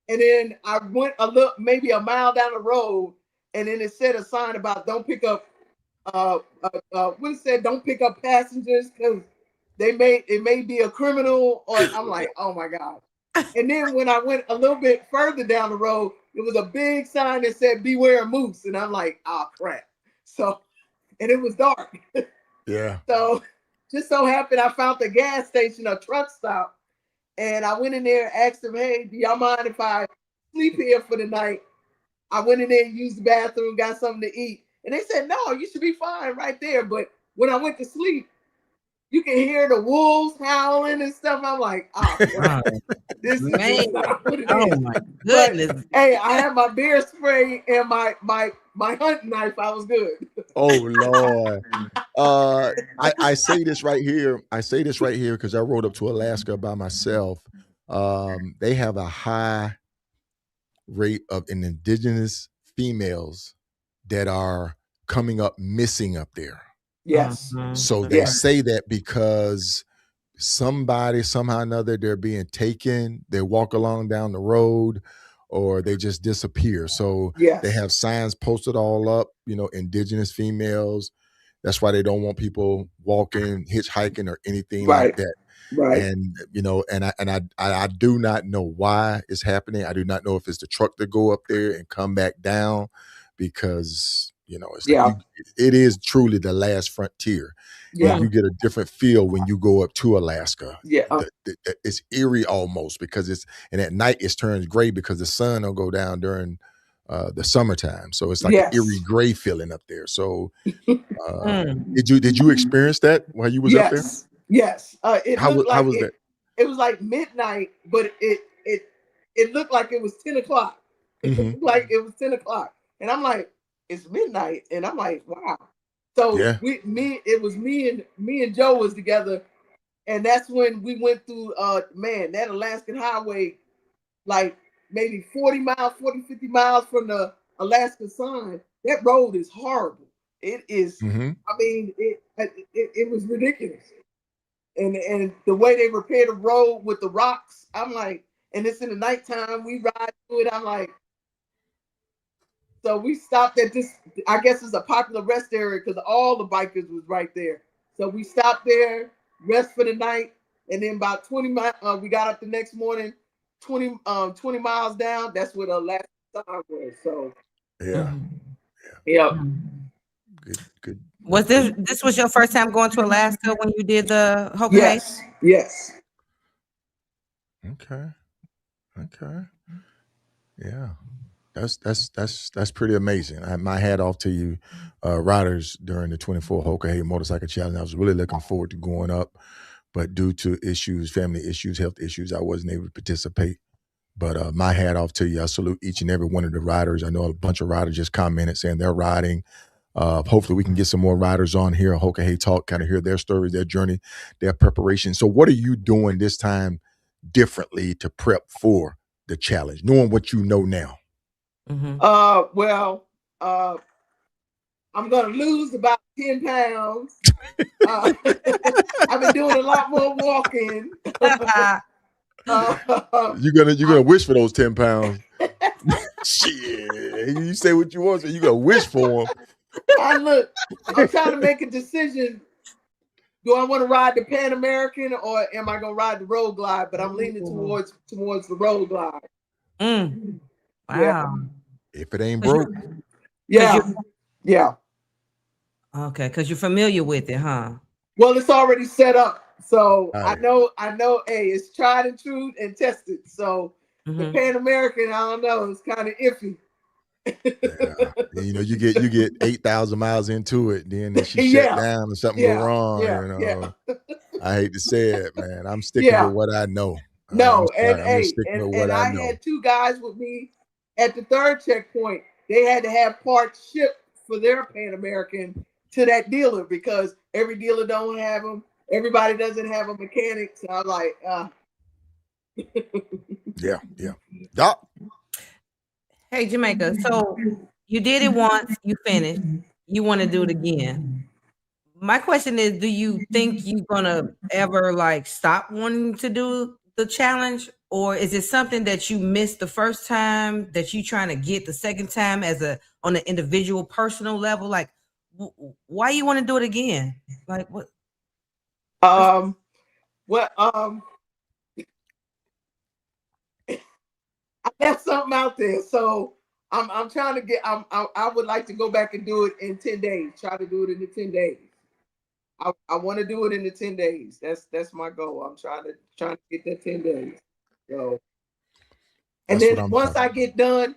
and then I went maybe a mile down the road, and then it said a sign about don't pick up what it said, don't pick up passengers because it may be a criminal, or I'm like, oh my God. And then when I went a little bit further down the road, it was a big sign that said beware moose, and I'm like, oh crap. So, and it was dark. Yeah. So just so happened I found the gas station, a truck stop, and I went in there, asked them, "Hey, do y'all mind if I sleep here for the night?" I went in there and used the bathroom, got something to eat. And they said, "No, you should be fine right there." But when I went to sleep, you can hear the wolves howling and stuff. I'm like, oh, wow. This is not what it is. Oh my goodness. But, hey, I had my beer spray and my hunting knife. I was good. Oh Lord. I say this right here. Because I rode up to Alaska by myself. They have a high rate of indigenous females that are coming up missing up there. Yes. So they say that because somebody, somehow or another, they're being taken, they walk along down the road, or they just disappear. So they have signs posted all up, indigenous females. That's why they don't want people walking, hitchhiking, or anything like that. Right. And I do not know why it's happening. I do not know if it's the truck that go up there and come back down, because it's it is truly the last frontier. And you get a different feel when you go up to Alaska. It's eerie almost, because and at night it turns gray because the sun will go down during the summertime. So it's like an eerie gray feeling up there. So did you experience that while you was up there? Yes. How was that? It was like midnight, but it looked like it was 10 o'clock. It looked like it was 10 o'clock. And I'm like, it's midnight. And I'm like, wow. So it was me and Joe was together. And that's when we went through that Alaskan highway. Like maybe 40 miles, 40, 50 miles from the Alaska Sun. That road is horrible. It is, Mm-hmm. I mean, it was ridiculous. And the way they repair the road with the rocks, I'm like, and it's in the nighttime, we ride through it, I'm like, so we stopped at this, I guess it's a popular rest area because all the bikers was right there. So we stopped there, rest for the night, and then about 20 miles, we got up the next morning, 20 miles down, that's where the last time was. So yeah. Yeah. Good. Was this was your first time going to Alaska when you did the Hoka Hey? Yes. Okay. Yeah. That's pretty amazing. My hat off to you, riders during the 24 Hoka Hey Motorcycle Challenge. I was really looking forward to going up, but due to issues, family issues, health issues, I wasn't able to participate. But my hat off to you. I salute each and every one of the riders. I know a bunch of riders just commented saying they're riding. Hopefully we can get some more riders on here, Hoka Hey Talk, kind of hear their stories, their journey, their preparation. So what are you doing this time differently to prep for the challenge, knowing what you know now? Mm-hmm. I'm going to lose about 10 pounds. I've been doing a lot more walking. You're gonna wish for those 10 pounds. Shit, you say what you want, so you gonna wish for them. I'm trying to make a decision. Do I want to ride the Pan American or am I gonna ride the Road Glide? But I'm leaning towards the Road Glide. Wow. Yeah. If it ain't broke. Yeah. Okay, because you're familiar with it, huh? Well, it's already set up. So I know, hey, it's tried and true and tested. So the Pan American, I don't know, it's kind of iffy. Yeah. You know, you get 8,000 miles into it, then she shut down or something go wrong. I hate to say it, man. I'm sticking with what I know. I'm I had two guys with me at the third checkpoint. They had to have parts shipped for their Pan American to that dealer because every dealer don't have them. Everybody doesn't have a mechanic. So I'm like, yeah. Doc. Hey, Jamaica. So you did it once, you finished. You want to do it again. My question is, do you think you're gonna ever like stop wanting to do the challenge, or is it something that you missed the first time that you trying to get the second time on an individual personal level? Like, why you want to do it again? Like what? I got something out there, so I'm trying to get. I would like to go back and do it in 10 days. Try to do it in the 10 days. I want to do it in the 10 days. That's my goal. I'm trying to get that 10 days. So, and then once I get done,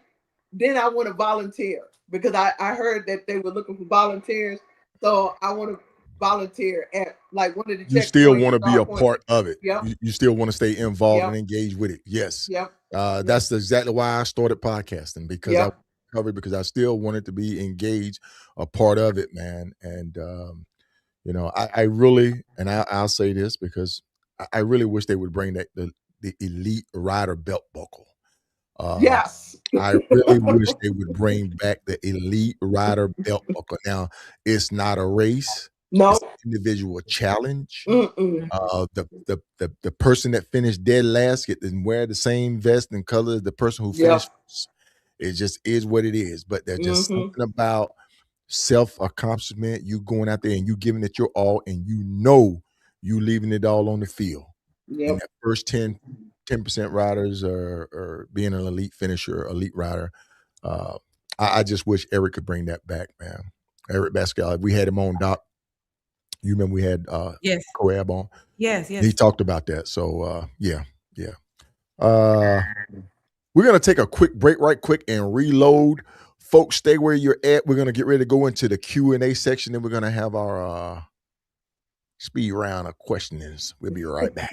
then I want to volunteer because I heard that they were looking for volunteers. So I want to volunteer at like one of the. You still want to be a part of it. Yep. You still want to stay involved and engaged with it. Yes. Yep. That's exactly why I started podcasting because I covered because I still wanted to be engaged, a part of it, man. And you know, I really, and I'll say this because I really wish they would bring the elite rider belt buckle. Yes. I really wish they would bring back the elite rider belt buckle. Now, it's not a race. No. It's an individual challenge. The person that finished dead last get to wear the same vest and color as the person who finished first. It just is what it is. But there's just something about self-accomplishment, you going out there and you giving it your all, and you know you leaving it all on the field. And that first 10% riders or being an elite finisher, elite rider. I just wish Eric could bring that back, man. Eric Bascal, we had him on, Doc. You remember we had Coab on? Yes. He talked about that. So yeah. We're gonna take a quick break, right quick, and reload. Folks, stay where you're at. We're gonna get ready to go into the Q&A section, and we're gonna have our speed round of questionings. We'll be right back.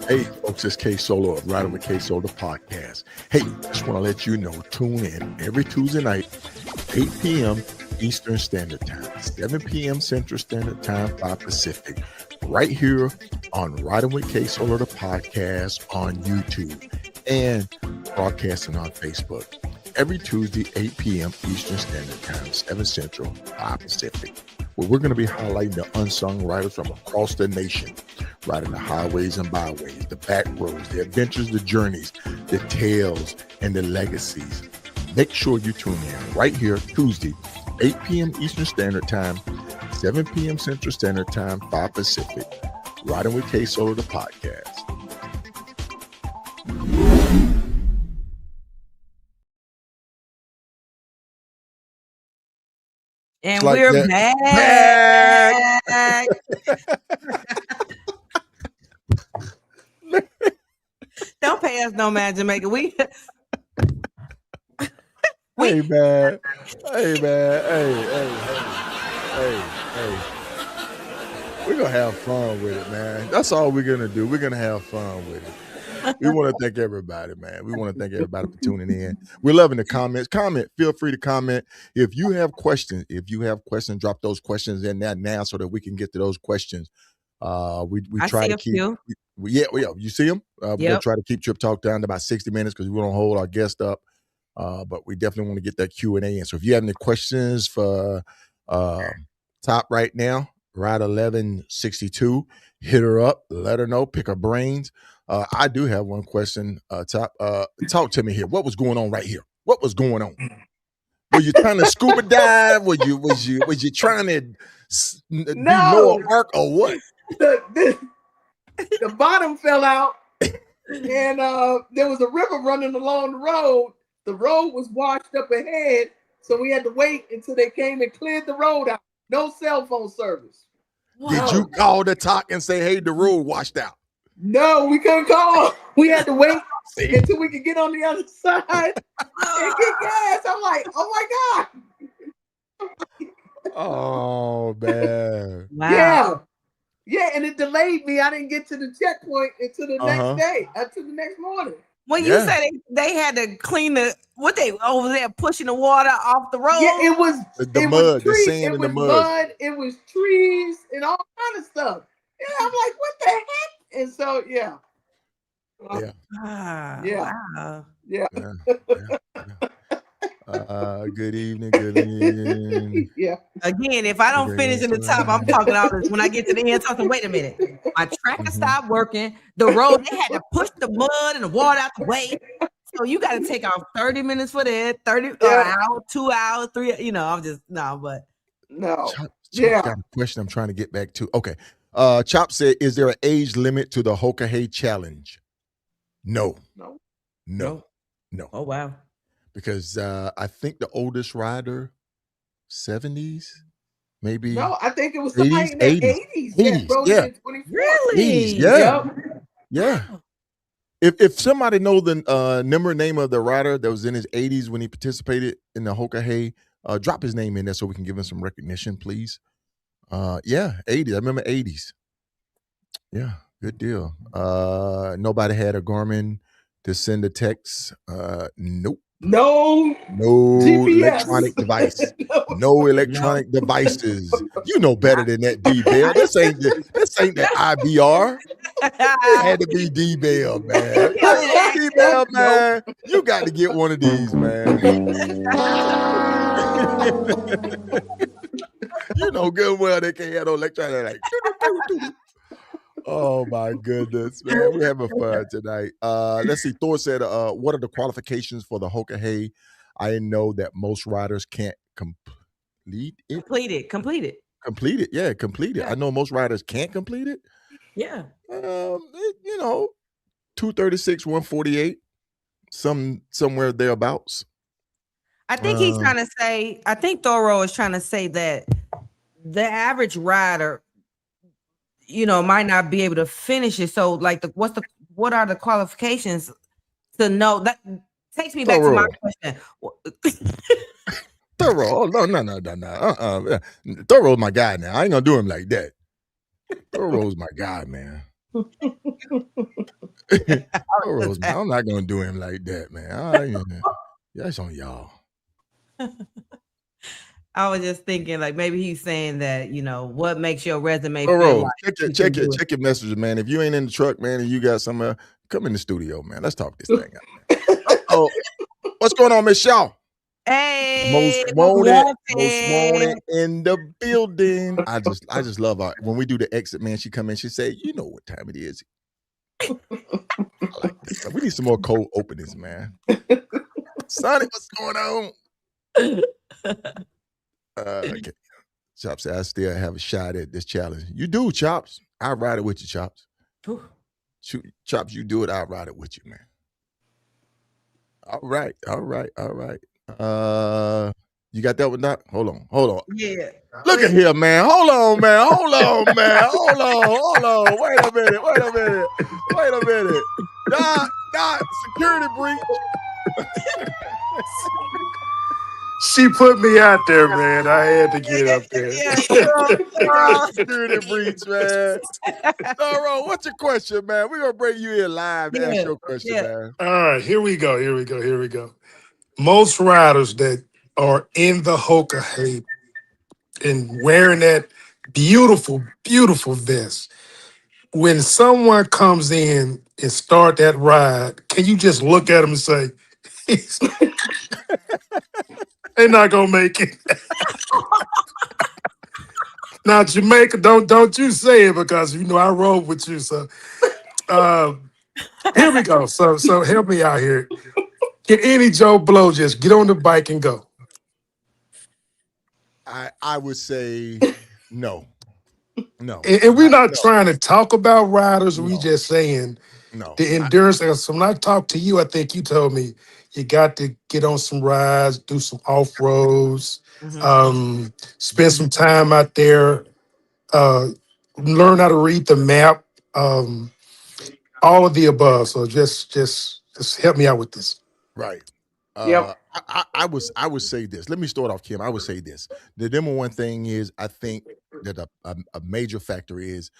Hey, folks, it's KSolo of Riding with KSolo podcast. Hey, just want to let you know, tune in every Tuesday night, 8 p.m., Eastern Standard Time, 7 p.m. Central Standard Time, 5 Pacific, right here on Riding with KSolo, the podcast on YouTube and broadcasting on Facebook. Every Tuesday, 8 p.m. Eastern Standard Time, 7 Central, 5 Pacific, where we're going to be highlighting the unsung riders from across the nation, riding the highways and byways, the back roads, the adventures, the journeys, the tales, and the legacies. Make sure you tune in right here, Tuesday, 8 p.m. Eastern Standard Time, 7 p.m. Central Standard Time, 5 Pacific, Riding with KSolo, the podcast. And like we're that. back. Don't pay us no mind, Jamaica. Hey, man. Hey. We're going to have fun with it, man. That's all we're going to do. We're going to have fun with it. We want to thank everybody, man. We want to thank everybody for tuning in. We're loving the comments. Feel free to comment. If you have questions, drop those questions in there now so that we can get to those questions. We try to keep. You see them? We're going to try to keep Trip Talk down to about 60 minutes because we don't hold our guest up. But we definitely want to get that Q&A in. So if you have any questions for Top right now, Ride 1162, hit her up, let her know, pick her brains. I do have one question, Top. Talk to me here. What was going on right here? What was going on? Were you trying to scuba dive? Was you trying to be Noah Ark or what? The bottom fell out, and there was a river running along the road. The road was washed up ahead, so we had to wait until they came and cleared the road out. No cell phone service. Did you call the talk and say, hey, the road washed out? No, we couldn't call. We had to wait until we could get on the other side and get gas. I'm like, oh my God. Oh, man. Wow. Yeah, and it delayed me. I didn't get to the checkpoint until the next day, until the next morning. When you say they had to clean over there pushing the water off the road. Yeah, it was the mud, the sand, and the mud. It was trees and all kind of stuff. Yeah, I'm like, what the heck? And so, yeah. Wow. Good evening. Yeah. Again, if I don't finish in the top, I'm talking all this. When I get to the end, talking, wait a minute. My tracker stopped working. The road, they had to push the mud and the water out the way. So you got to take off 30 minutes for that, 30 hour, 2 hours, 3, I'm just, but. No. Chop got a question I'm trying to get back to. Okay. Chop said, is there an age limit to the Hoka Hey Challenge? No. Oh, wow. Because I think the oldest rider, 70s, maybe. No, I think it was somebody 80s, in the 80s. 80s, yeah. Really? 80s, yeah. If somebody knows the name of the rider that was in his 80s when he participated in the Hoka Hey, drop his name in there so we can give him some recognition, please. 80s. I remember 80s. Yeah, good deal. Nobody had a Garmin to send a text. Nope. No GPS. Electronic device. No electronic devices. You know better than that, D-Bell. This ain't the IBR. It had to be D-Bell, man. D-Bell, man. You got to get one of these, man. You know good well they can't have no electronic like. Oh my goodness, man. We're having fun tonight. Let's see. Thor said, what are the qualifications for the Hoka Hey? I know that most riders can't complete it. Complete it. Yeah, complete it. I know most riders can't complete it. Yeah. 236, 148, somewhere thereabouts. I think he's trying to say, I think Throttle is trying to say that the average rider, might not be able to finish it. So like what are the qualifications to know? That takes me back to my question. Thorough. No. Thorough's my guy now. I ain't gonna do him like that. Thorough's my guy, man. I'm not gonna do him like that, man. That's on y'all. I was just thinking, like, maybe he's saying that, what makes your resume feel Bro, like check you can do it. check your messages, man. If you ain't in the truck, man, and you got somewhere, come in the studio, man. Let's talk this thing out, man. Oh, what's going on, Miss Shaw? Most Hey, wanted wanted. in the building. I just love her. When we do the exit, man, she come in, she say, you know what time it is. I like that. We need some more cold openings, man. Sonny, what's going on? Okay. Chops said, I still have a shot at this challenge. You do, Chops. I'll ride it with you, Chops. Chops, you do it, I'll ride it with you, man. All right. You got that one, Doc? Hold on. Yeah. Look at here, man. Hold on, man. Hold on. Wait a minute. Doc, security breach. She put me out there, man. I had to get up there. Security breach, man. Thorough, what's your question, man? We're going to bring you in live to ask your question, man. All right, here we go. Most riders that are in the Hoka Hey and wearing that beautiful, beautiful vest, when someone comes in and start that ride, can you just look at them and say, they're not going to make it? Now, Jamaica, don't you say it, because I rode with you. So here we go. So help me out here. Can any Joe Blow just get on the bike and go? I would say no. And we're not trying to talk about riders. We just saying the endurance. So when I talked to you, I think you told me you got to get on some rides, do some off-roads, spend some time out there, learn how to read the map, all of the above. So just help me out with this. Right. Yep. I would say this. Let me start off, Kim. I would say this. The number one thing is, I think that a major factor is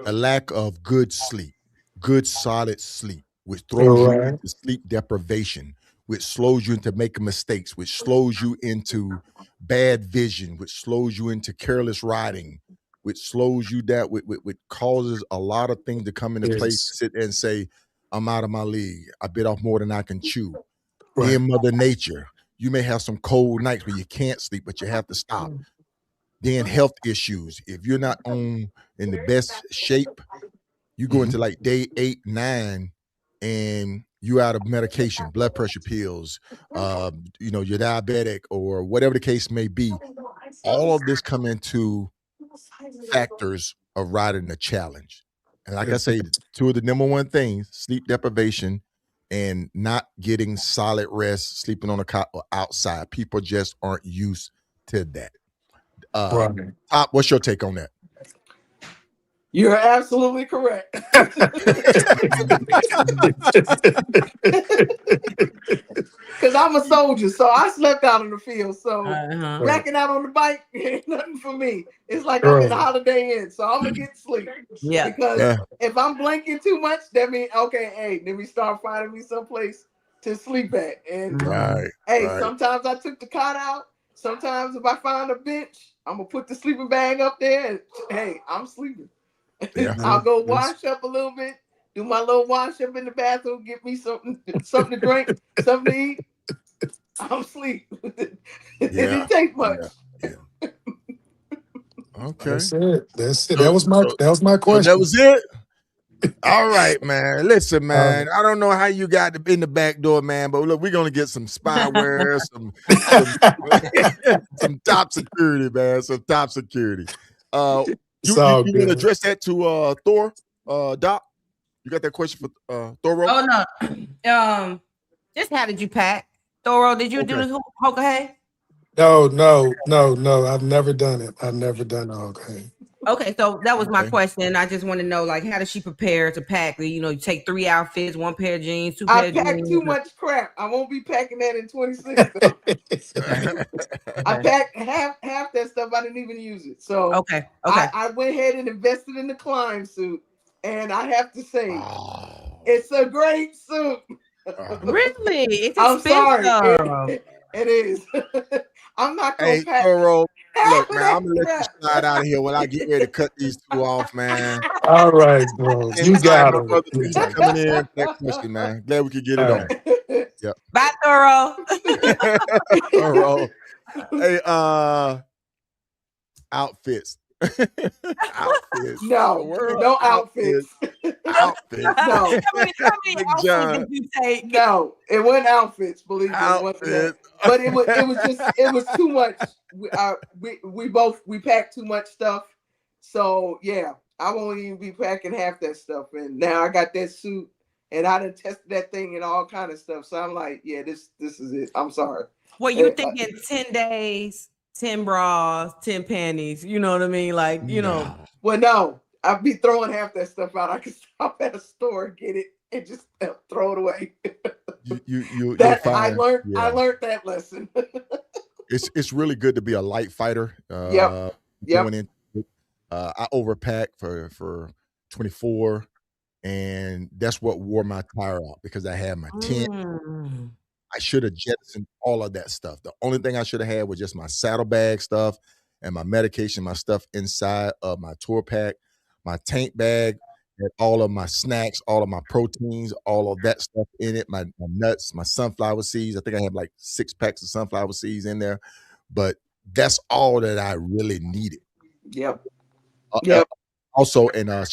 a lack of good sleep, good solid sleep, which throws you into sleep deprivation, which slows you into making mistakes, which slows you into bad vision, which slows you into careless riding, which slows you down, which causes a lot of things to come into place. Sit and say, I'm out of my league. I bit off more than I can chew. Right. In Mother Nature, you may have some cold nights where you can't sleep, but you have to stop. Then health issues. If you're not in the best shape, you go into like day 8, 9, and you out of medication, blood pressure pills, you're diabetic or whatever the case may be. All of this come into factors of riding the challenge. And like I say, two of the number one things, sleep deprivation and not getting solid rest, sleeping on a cot or outside. People just aren't used to that. Top, what's your take on that? You're absolutely correct. Because I'm a soldier, so I slept out in the field. So blacking out on the bike ain't nothing for me. It's like I'm in a Holiday Inn, so I'm gonna get sleep. Yeah. Because if I'm blinking too much, that means then we start finding me someplace to sleep at. And sometimes I took the cot out. Sometimes if I find a bench, I'm gonna put the sleeping bag up there and I'm sleeping. I'll go wash up a little bit, do my little wash up in the bathroom, get me something to drink, something to eat. I'm asleep. It didn't take much. Okay. That's it. That was my question. That was it. All right, man. Listen, man. I don't know how you got in the back door, man, but look, we're gonna get some spyware, some top security, man. Some top security. You want to address that to Thor, Doc? You got that question for Thoro? Oh no. Just how did you pack? Thoro, did you do the Hoka Hey? No. I've never done it. I've never done the Hoka Hey. Okay, so that was my question. I just want to know, like, how does she prepare to pack? You take 3 outfits, 1 pair of jeans, 2 pair of jeans. I pack too much crap. I won't be packing that in 26. I packed half that stuff. I didn't even use it. So okay. I went ahead and invested in the climb suit, and I have to say, it's a great suit. Really? It's I'm expensive. sorry. It is. I'm not gonna Hey, pack. Thorough, look, man, I'm gonna let you slide out of here while I get ready to cut these two off, man. All right, bro. You Inside, got my him. brother, thanks for coming in for that question, man. Glad we could get it All on. right. Yep. Bye, Thorough. Thorough. Hey, outfits. Outfits. No outfits. Outfits. No. How many Big outfits John. did you take? No, it wasn't outfits. Believe me, it wasn't that. Outfits. But it was too much. We packed too much stuff. So yeah, I won't even be packing half that stuff. And now I got that suit, and I done tested that thing and all kind of stuff. So I'm like, yeah, this is it. I'm sorry. Well, you thinking 10 days, 10 bras, 10 panties. You know what I mean? Like, you know. Well, no, I'd be throwing half that stuff out. I could stop at a store, get it, and just throw it away. I learned that lesson. It's really good to be a light fighter. Yep. Going into it. I overpacked for 24, and that's what wore my tire out because I had my tent. I should have jettisoned all of that stuff. The only thing I should have had was just my saddlebag stuff and my medication, my stuff inside of my tour pack, my tank bag, and all of my snacks, all of my proteins, all of that stuff in it, my nuts, my sunflower seeds. I think I have like 6 packs of sunflower seeds in there, but that's all that I really needed. Yep. Also, and I'm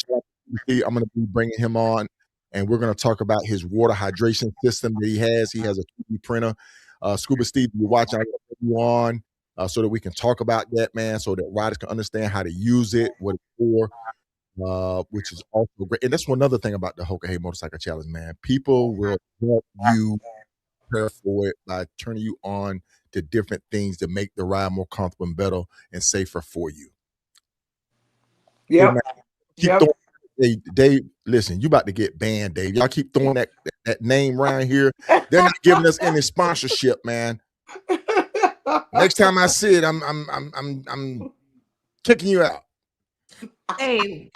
going to be bringing him on, and we're going to talk about his water hydration system that he has. He has a 3D printer. Scuba Steve, you're watching, I'm going to put you on so that we can talk about that, man, so that riders can understand how to use it, what it's for, which is also great. And that's one other thing about the Hoka Hey Motorcycle Challenge, man. People will help you prepare for it by turning you on to different things to make the ride more comfortable and better and safer for you. Yep. Throwing, hey, Dave, listen, you about to get banned, Dave. Y'all keep throwing that name around here. They're not giving us any sponsorship, man. Next time I see it, I'm kicking you out. Hey,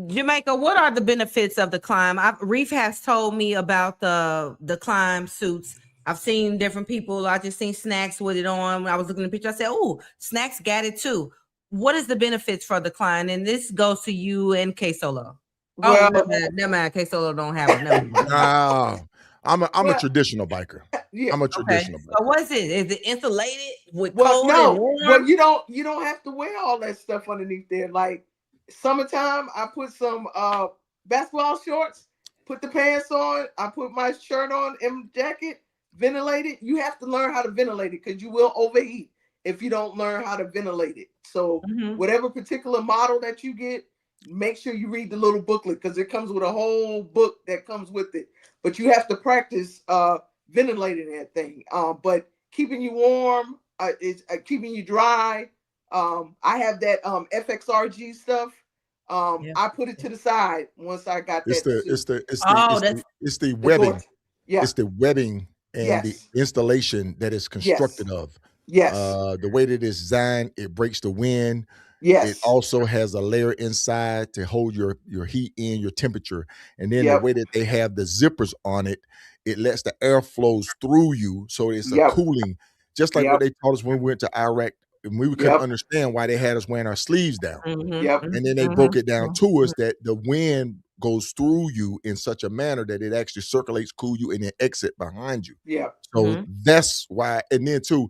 Jamaica, what are the benefits of the climb? Reef has told me about the climb suits. I've seen different people. I just seen Snacks with it on. When I was looking at the picture, I said, "Oh, Snacks got it too." What is the benefits for the climb? And this goes to you and KSolo. Well, never mind. KSolo don't have it. No, I'm a traditional biker. Yeah. I'm a traditional biker. So what is it? Is it insulated with cold and warm? Well, you don't have to wear all that stuff underneath there. Like summertime, I put some basketball shorts, put the pants on, I put my shirt on and jacket, ventilated. You have to learn how to ventilate it because you will overheat if you don't learn how to ventilate it. So whatever particular model that you get, make sure you read the little booklet because it comes with a whole book that comes with it. But you have to practice ventilating that thing. But keeping you warm, is keeping you dry. I have that FXRG stuff. I put it to the side once I got it's that. It's the webbing. Yeah. It's the webbing and the installation that is constructed of. Yes. The way that it's designed, it breaks the wind. Yes. It also has a layer inside to hold your heat in, your temperature. And then the way that they have the zippers on it, it lets the air flows through you. So it's a cooling, just like what they taught us when we went to Iraq. And we couldn't understand why they had us wearing our sleeves down. And then they broke it down to us that the wind goes through you in such a manner that it actually circulates, cool you, and then exit behind you. So that's why. And then too,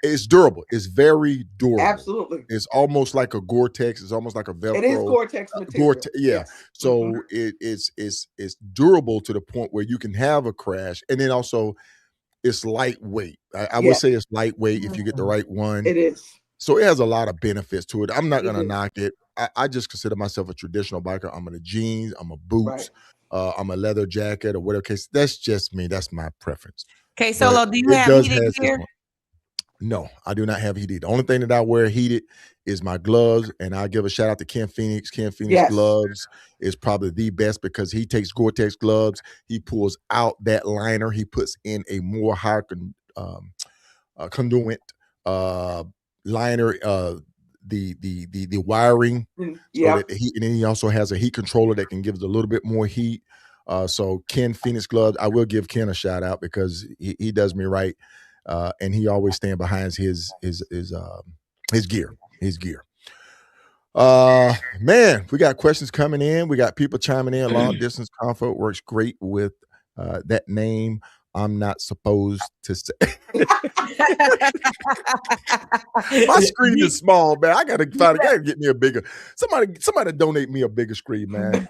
it's durable. It's very durable. Absolutely. It's almost like a Gore-Tex. It's almost like a Velcro. It is Gore-Tex material. So it's durable to the point where you can have a crash, and then also it's lightweight. I would say it's lightweight if you get the right one. It is. So it has a lot of benefits to it. I'm not gonna knock it. I just consider myself a traditional biker. I'm in a jeans. I'm a boots. I'm a leather jacket or whatever case. That's just me. That's my preference. Okay, Solo, do you have heated gear? No, I do not have heated. The only thing that I wear heated is my gloves, and I give a shout out to Ken Phoenix. Ken Phoenix gloves is probably the best because he takes Gore-Tex gloves. He pulls out that liner. He puts in a more higher conduit liner. The wiring, so that the heat, and then he also has a heat controller that can give us a little bit more heat. So Ken Phoenix gloves, I will give Ken a shout out because he does me right. and he always stand behind his gear. Man, we got questions coming in. We got people chiming in. Long distance comfort works great with that name. I'm not supposed to say. My screen is small, man. I gotta get me a bigger. Somebody donate me a bigger screen, man.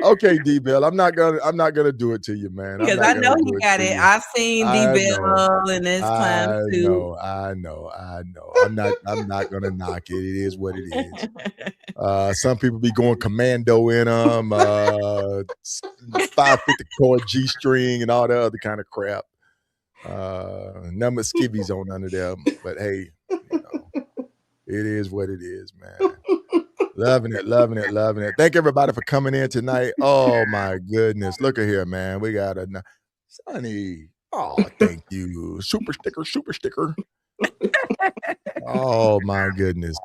Okay, D-Bell. I'm not gonna do it to you, man. Because I know you got it. I've seen D-Bell in this climb too. I know. I'm not gonna knock it. It is what it is. Some people be going commando in them, 550 cord G-string and all the other kind of crap. Number skivvies on under there, but hey, it is what it is, man. Loving it. Thank everybody for coming in tonight. Oh my goodness, look at here, man. We got a Sonny. Oh, thank you, super sticker. Oh my goodness,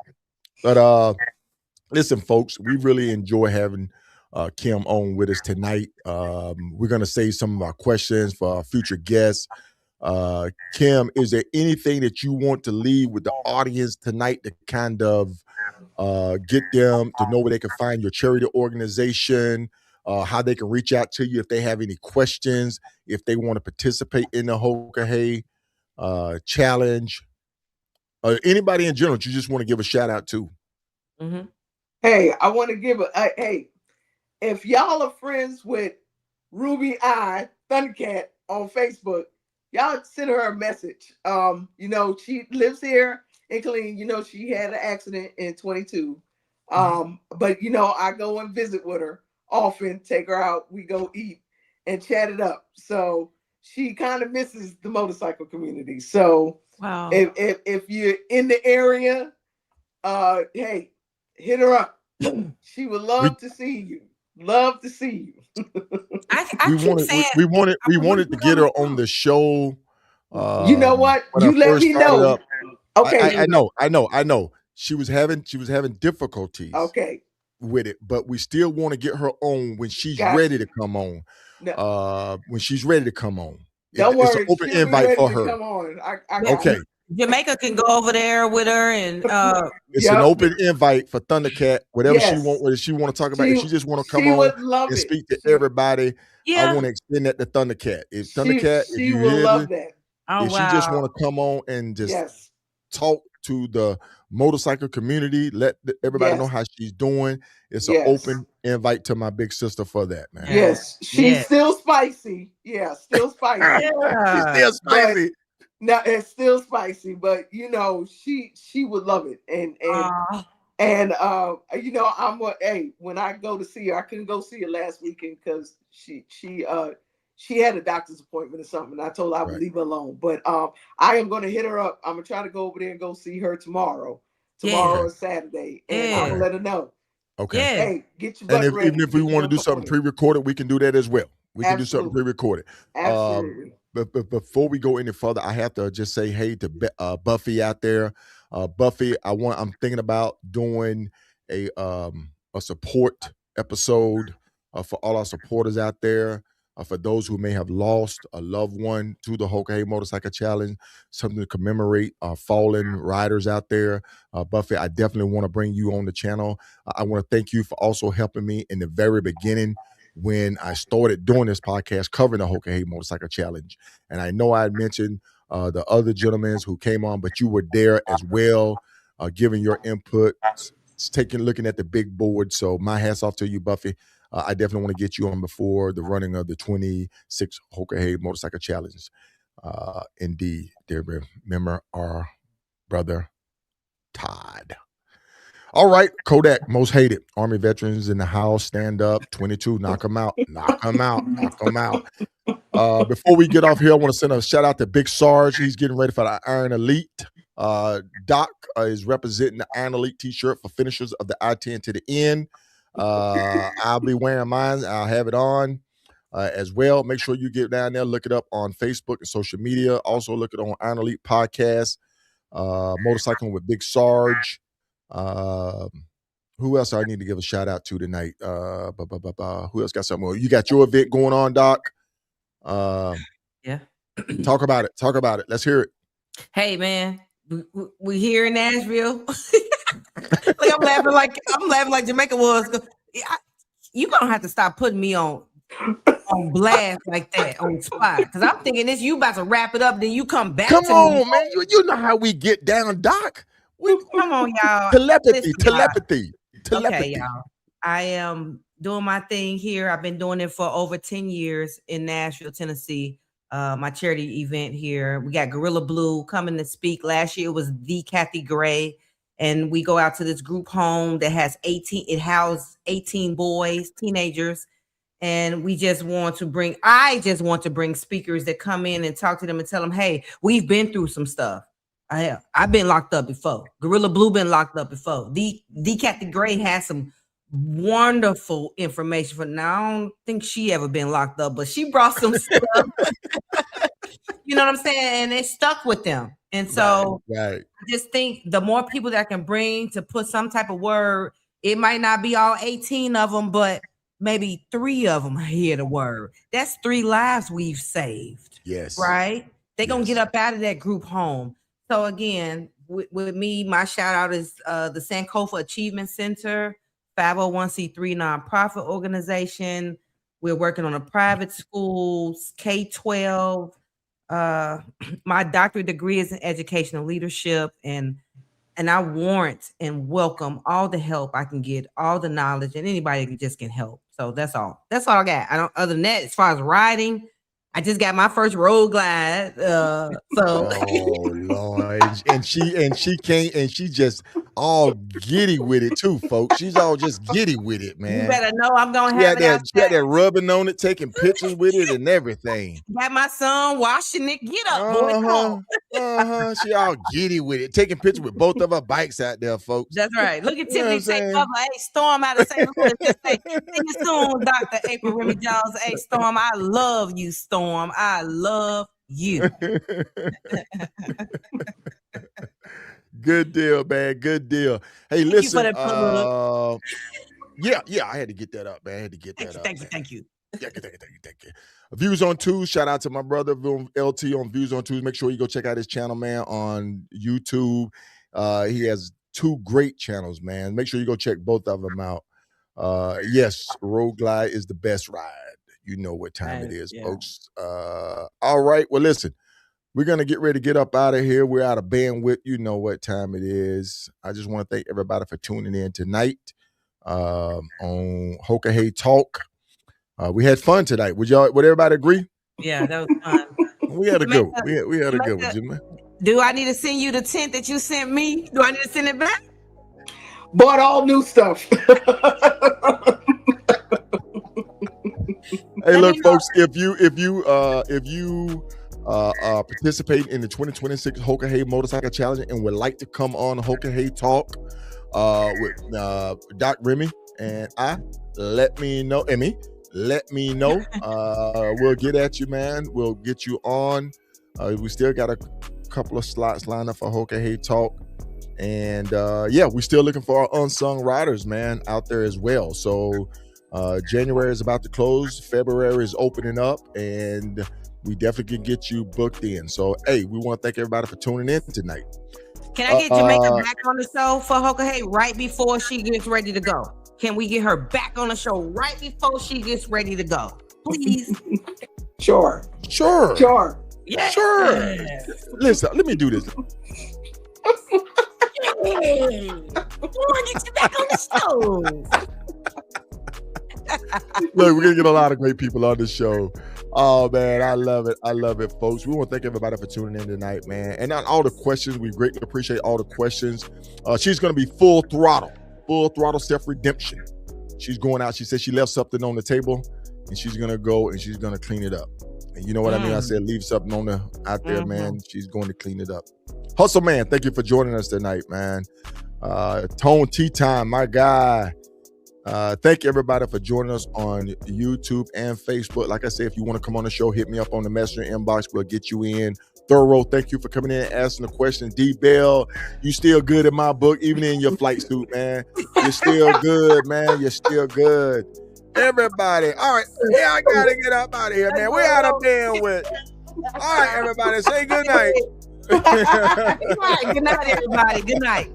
but listen, folks, we really enjoy having Kim on with us tonight. We're going to save some of our questions for our future guests. Kim, is there anything that you want to leave with the audience tonight to kind of get them to know where they can find your charity organization, how they can reach out to you if they have any questions, if they want to participate in the Hoka Hey challenge, anybody in general that you just want to give a shout out to? Mm-hmm. Hey, I want to give hey, if y'all are friends with Ruby Eye Thundercat on Facebook, y'all send her a message. She lives here in Killeen. She had an accident in 22. But I go and visit with her often, take her out, we go eat and chat it up. So she kind of misses the motorcycle community. So wow. If you're in the area, hey, hit her up. She would love to see you. Love to see you. We wanted to get her on the show. You know what? You let me know. Okay. I know. She was having difficulties. Okay. With it, but we still want to get her on when she's ready to come on. No. When she's ready to come on. Don't worry. It's an open invite for her. Come on. Okay. Jamaica can go over there with her, and it's an open invite for Thundercat. Whatever she want to talk about, if she just want to come on and speak to everybody, I want to extend that to Thundercat. If Thundercat, she will love that. Oh, if she just want to come on and just talk to the motorcycle community, let everybody know how she's doing. It's an open invite to my big sister for that, man. Yes, she's still spicy. Yeah, still spicy. She's still spicy. No, it's still spicy, but she would love it. When I go to see her, I couldn't go see her last weekend because she had a doctor's appointment or something. I told her I would leave her alone. But I am going to hit her up. I'm going to try to go over there and go see her tomorrow. Tomorrow is Saturday. And I'm going to let her know. Okay. Hey, get your butt ready. Even if we want to do something pre-recorded, we can do that as well. We can do something pre-recorded. Absolutely. But before we go any further, I have to just say hey to Buffy out there. Buffy, I'm thinking about doing a support episode for all our supporters out there. For those who may have lost a loved one to the Hoka Hey Motorcycle Challenge, something to commemorate fallen riders out there. Buffy, I definitely want to bring you on the channel. I want to thank you for also helping me in the very beginning when I started doing this podcast covering the Hoka Hey Motorcycle Challenge. And I know I had mentioned the other gentlemen who came on, but you were there as well, giving your input, looking at the big board. So my hats off to you, Buffy. I definitely want to get you on before the running of the 26 Hoka Hey Motorcycle Challenge. Indeed, dear, remember our brother Todd. All right, Kodak, most hated. Army veterans in the house, stand up. 22, knock them out. Knock them out. Before we get off here, I want to send a shout out to Big Sarge. He's getting ready for the Iron Elite. Doc is representing the Iron Elite t-shirt for finishers of the I-10 to the end. I'll be wearing mine. I'll have it on as well. Make sure you get down there, look it up on Facebook and social media. Also look it on Iron Elite Podcast, Motorcycling with Big Sarge. Who else I need to give a shout out to tonight? Who else got something? You got your event going on, Doc? Yeah. Talk about it. Let's hear it. Hey, man, we here in Nashville. I'm laughing like Jamaica was. You gonna have to stop putting me on blast like that on spot, because I'm thinking this. You about to wrap it up, then you come back. Come on, man. You know how we get down, Doc. Come on, y'all. Telepathy. Okay, y'all. I am doing my thing here. I've been doing it for over 10 years in Nashville, Tennessee. My charity event here. We got Gorilla Blue coming to speak. Last year it was the Kathy Gray, and we go out to this group home that has 18. It housed 18 boys, teenagers, and I just want to bring speakers that come in and talk to them and tell them, hey, we've been through some stuff. I've been locked up before. Gorilla Blue been locked up before. The Kathy Gray has some wonderful information for now. I don't think she ever been locked up, but she brought some stuff. You know what I'm saying? And it stuck with them. And so I just think the more people that I can bring to put some type of word, it might not be all 18 of them, but maybe 3 of them hear the word. That's 3 lives we've saved. Yes. Right? They're going to get up out of that group home. So again, with me, my shout out is the Sankofa Achievement Center, 501c3 nonprofit organization. We're working on a private schools, K-12. My doctorate degree is in educational leadership, and I warrant and welcome all the help I can get, all the knowledge, and anybody that just can help. So that's all. That's all I got. Other than that, as far as riding, I just got my first road glide. Oh Lord, and she just all giddy with it too, folks. She's all just giddy with it, man. You better know I'm gonna have it. She had that rubbing on it, taking pictures with it and everything. Got my son washing it. Get up, boy. She all giddy with it, taking pictures with both of her bikes out there, folks. That's right. Look at Tiffany take cover. Hey, Storm out of St. Louis. Just say, see you soon, Dr. April Remy Jones. Hey, Storm, I love you, Storm. I love you. Good deal, man. Good deal. Hey, listen. Yeah, I had to get that up, man. I had to get that up. Thank you. Thank you. Views on Twos. Shout out to my brother LT on Views on Twos. Make sure you go check out his channel, man, on YouTube. He has 2 great channels, man. Make sure you go check both of them out. Yes, Road Glide is the best ride. You know what time it is, folks. All right. Well, listen, we're going to get ready to get up out of here. We're out of bandwidth. You know what time it is. I just want to thank everybody for tuning in tonight on Hoka Hey Talk. We had fun tonight. Would everybody agree? Yeah, that was fun. We had a good one. We had a good one, Jimmy. Do I need to send you the tent that you sent me? Do I need to send it back? Bought all new stuff. Hey, look, folks, if you participate in the 2026 Hoka Hey Motorcycle Challenge and would like to come on Hoka Hey Talk with Doc Remy and let me know. We'll get at you, man. We'll get you on. We still got a couple of slots lined up for Hoka Hey Talk. And we're still looking for our unsung riders, man, out there as well. So January is about to close. February is opening up, and we definitely can get you booked in. So, hey, we want to thank everybody for tuning in tonight. Can I get Jamaica back on the show for Hoka Hey right before she gets ready to go? Can we get her back on the show right before she gets ready to go? Please. Sure. Yeah. Sure. Listen, let me do this. Hey, I get you back on the show. Look, we're gonna get a lot of great people on the show. Oh man, I love it, folks. We want to thank everybody for tuning in tonight, man. And on all the questions, we greatly appreciate all the questions. She's gonna be full throttle self-redemption. She's going out. She said she left something on the table, and she's gonna go and she's gonna clean it up. And you know what I mean? I said leave something out there, man. She's going to clean it up. Hustle Man, thank you for joining us tonight, man. Tone Tea Time, my guy. Thank you everybody for joining us on YouTube and Facebook. Like I said, if you want to come on the show, hit me up on the messenger inbox. We'll get you in. Thorough, thank you for coming in and asking the question. D-Bell, you still good in my book, even in your flight suit, man. You're still good, man. You're still good. Everybody. All right. Yeah, I got to get up out of here, man. We're out of bandwidth. All right, everybody, say good night. Good night, everybody. Good night.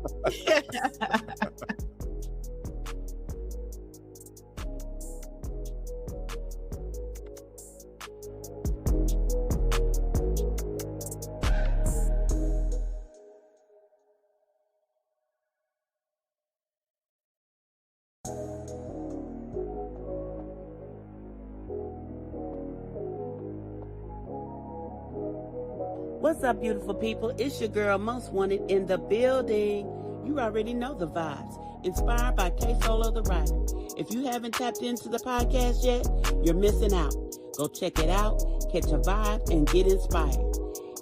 What's up, beautiful people? It's your girl, Most Wanted, in the building. You already know the vibes. Inspired by KSolo the writer. If you haven't tapped into the podcast yet, you're missing out. Go check it out, catch a vibe, and get inspired.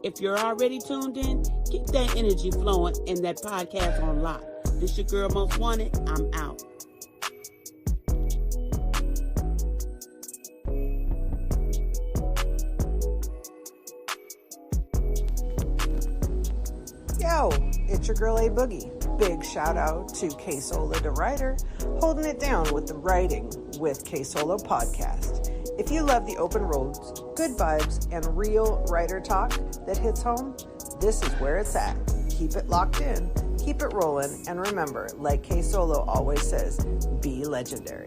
If you're already tuned in, keep that energy flowing and that podcast on lock. This your girl, Most Wanted. I'm out. Yo, it's your girl A Boogie. Big shout out to KSolo the writer, holding it down with the Writing with KSolo podcast. If you love the open roads, good vibes, and real writer talk that hits home, this is where it's at. Keep it locked in, keep it rolling, and remember, like KSolo always says, be legendary.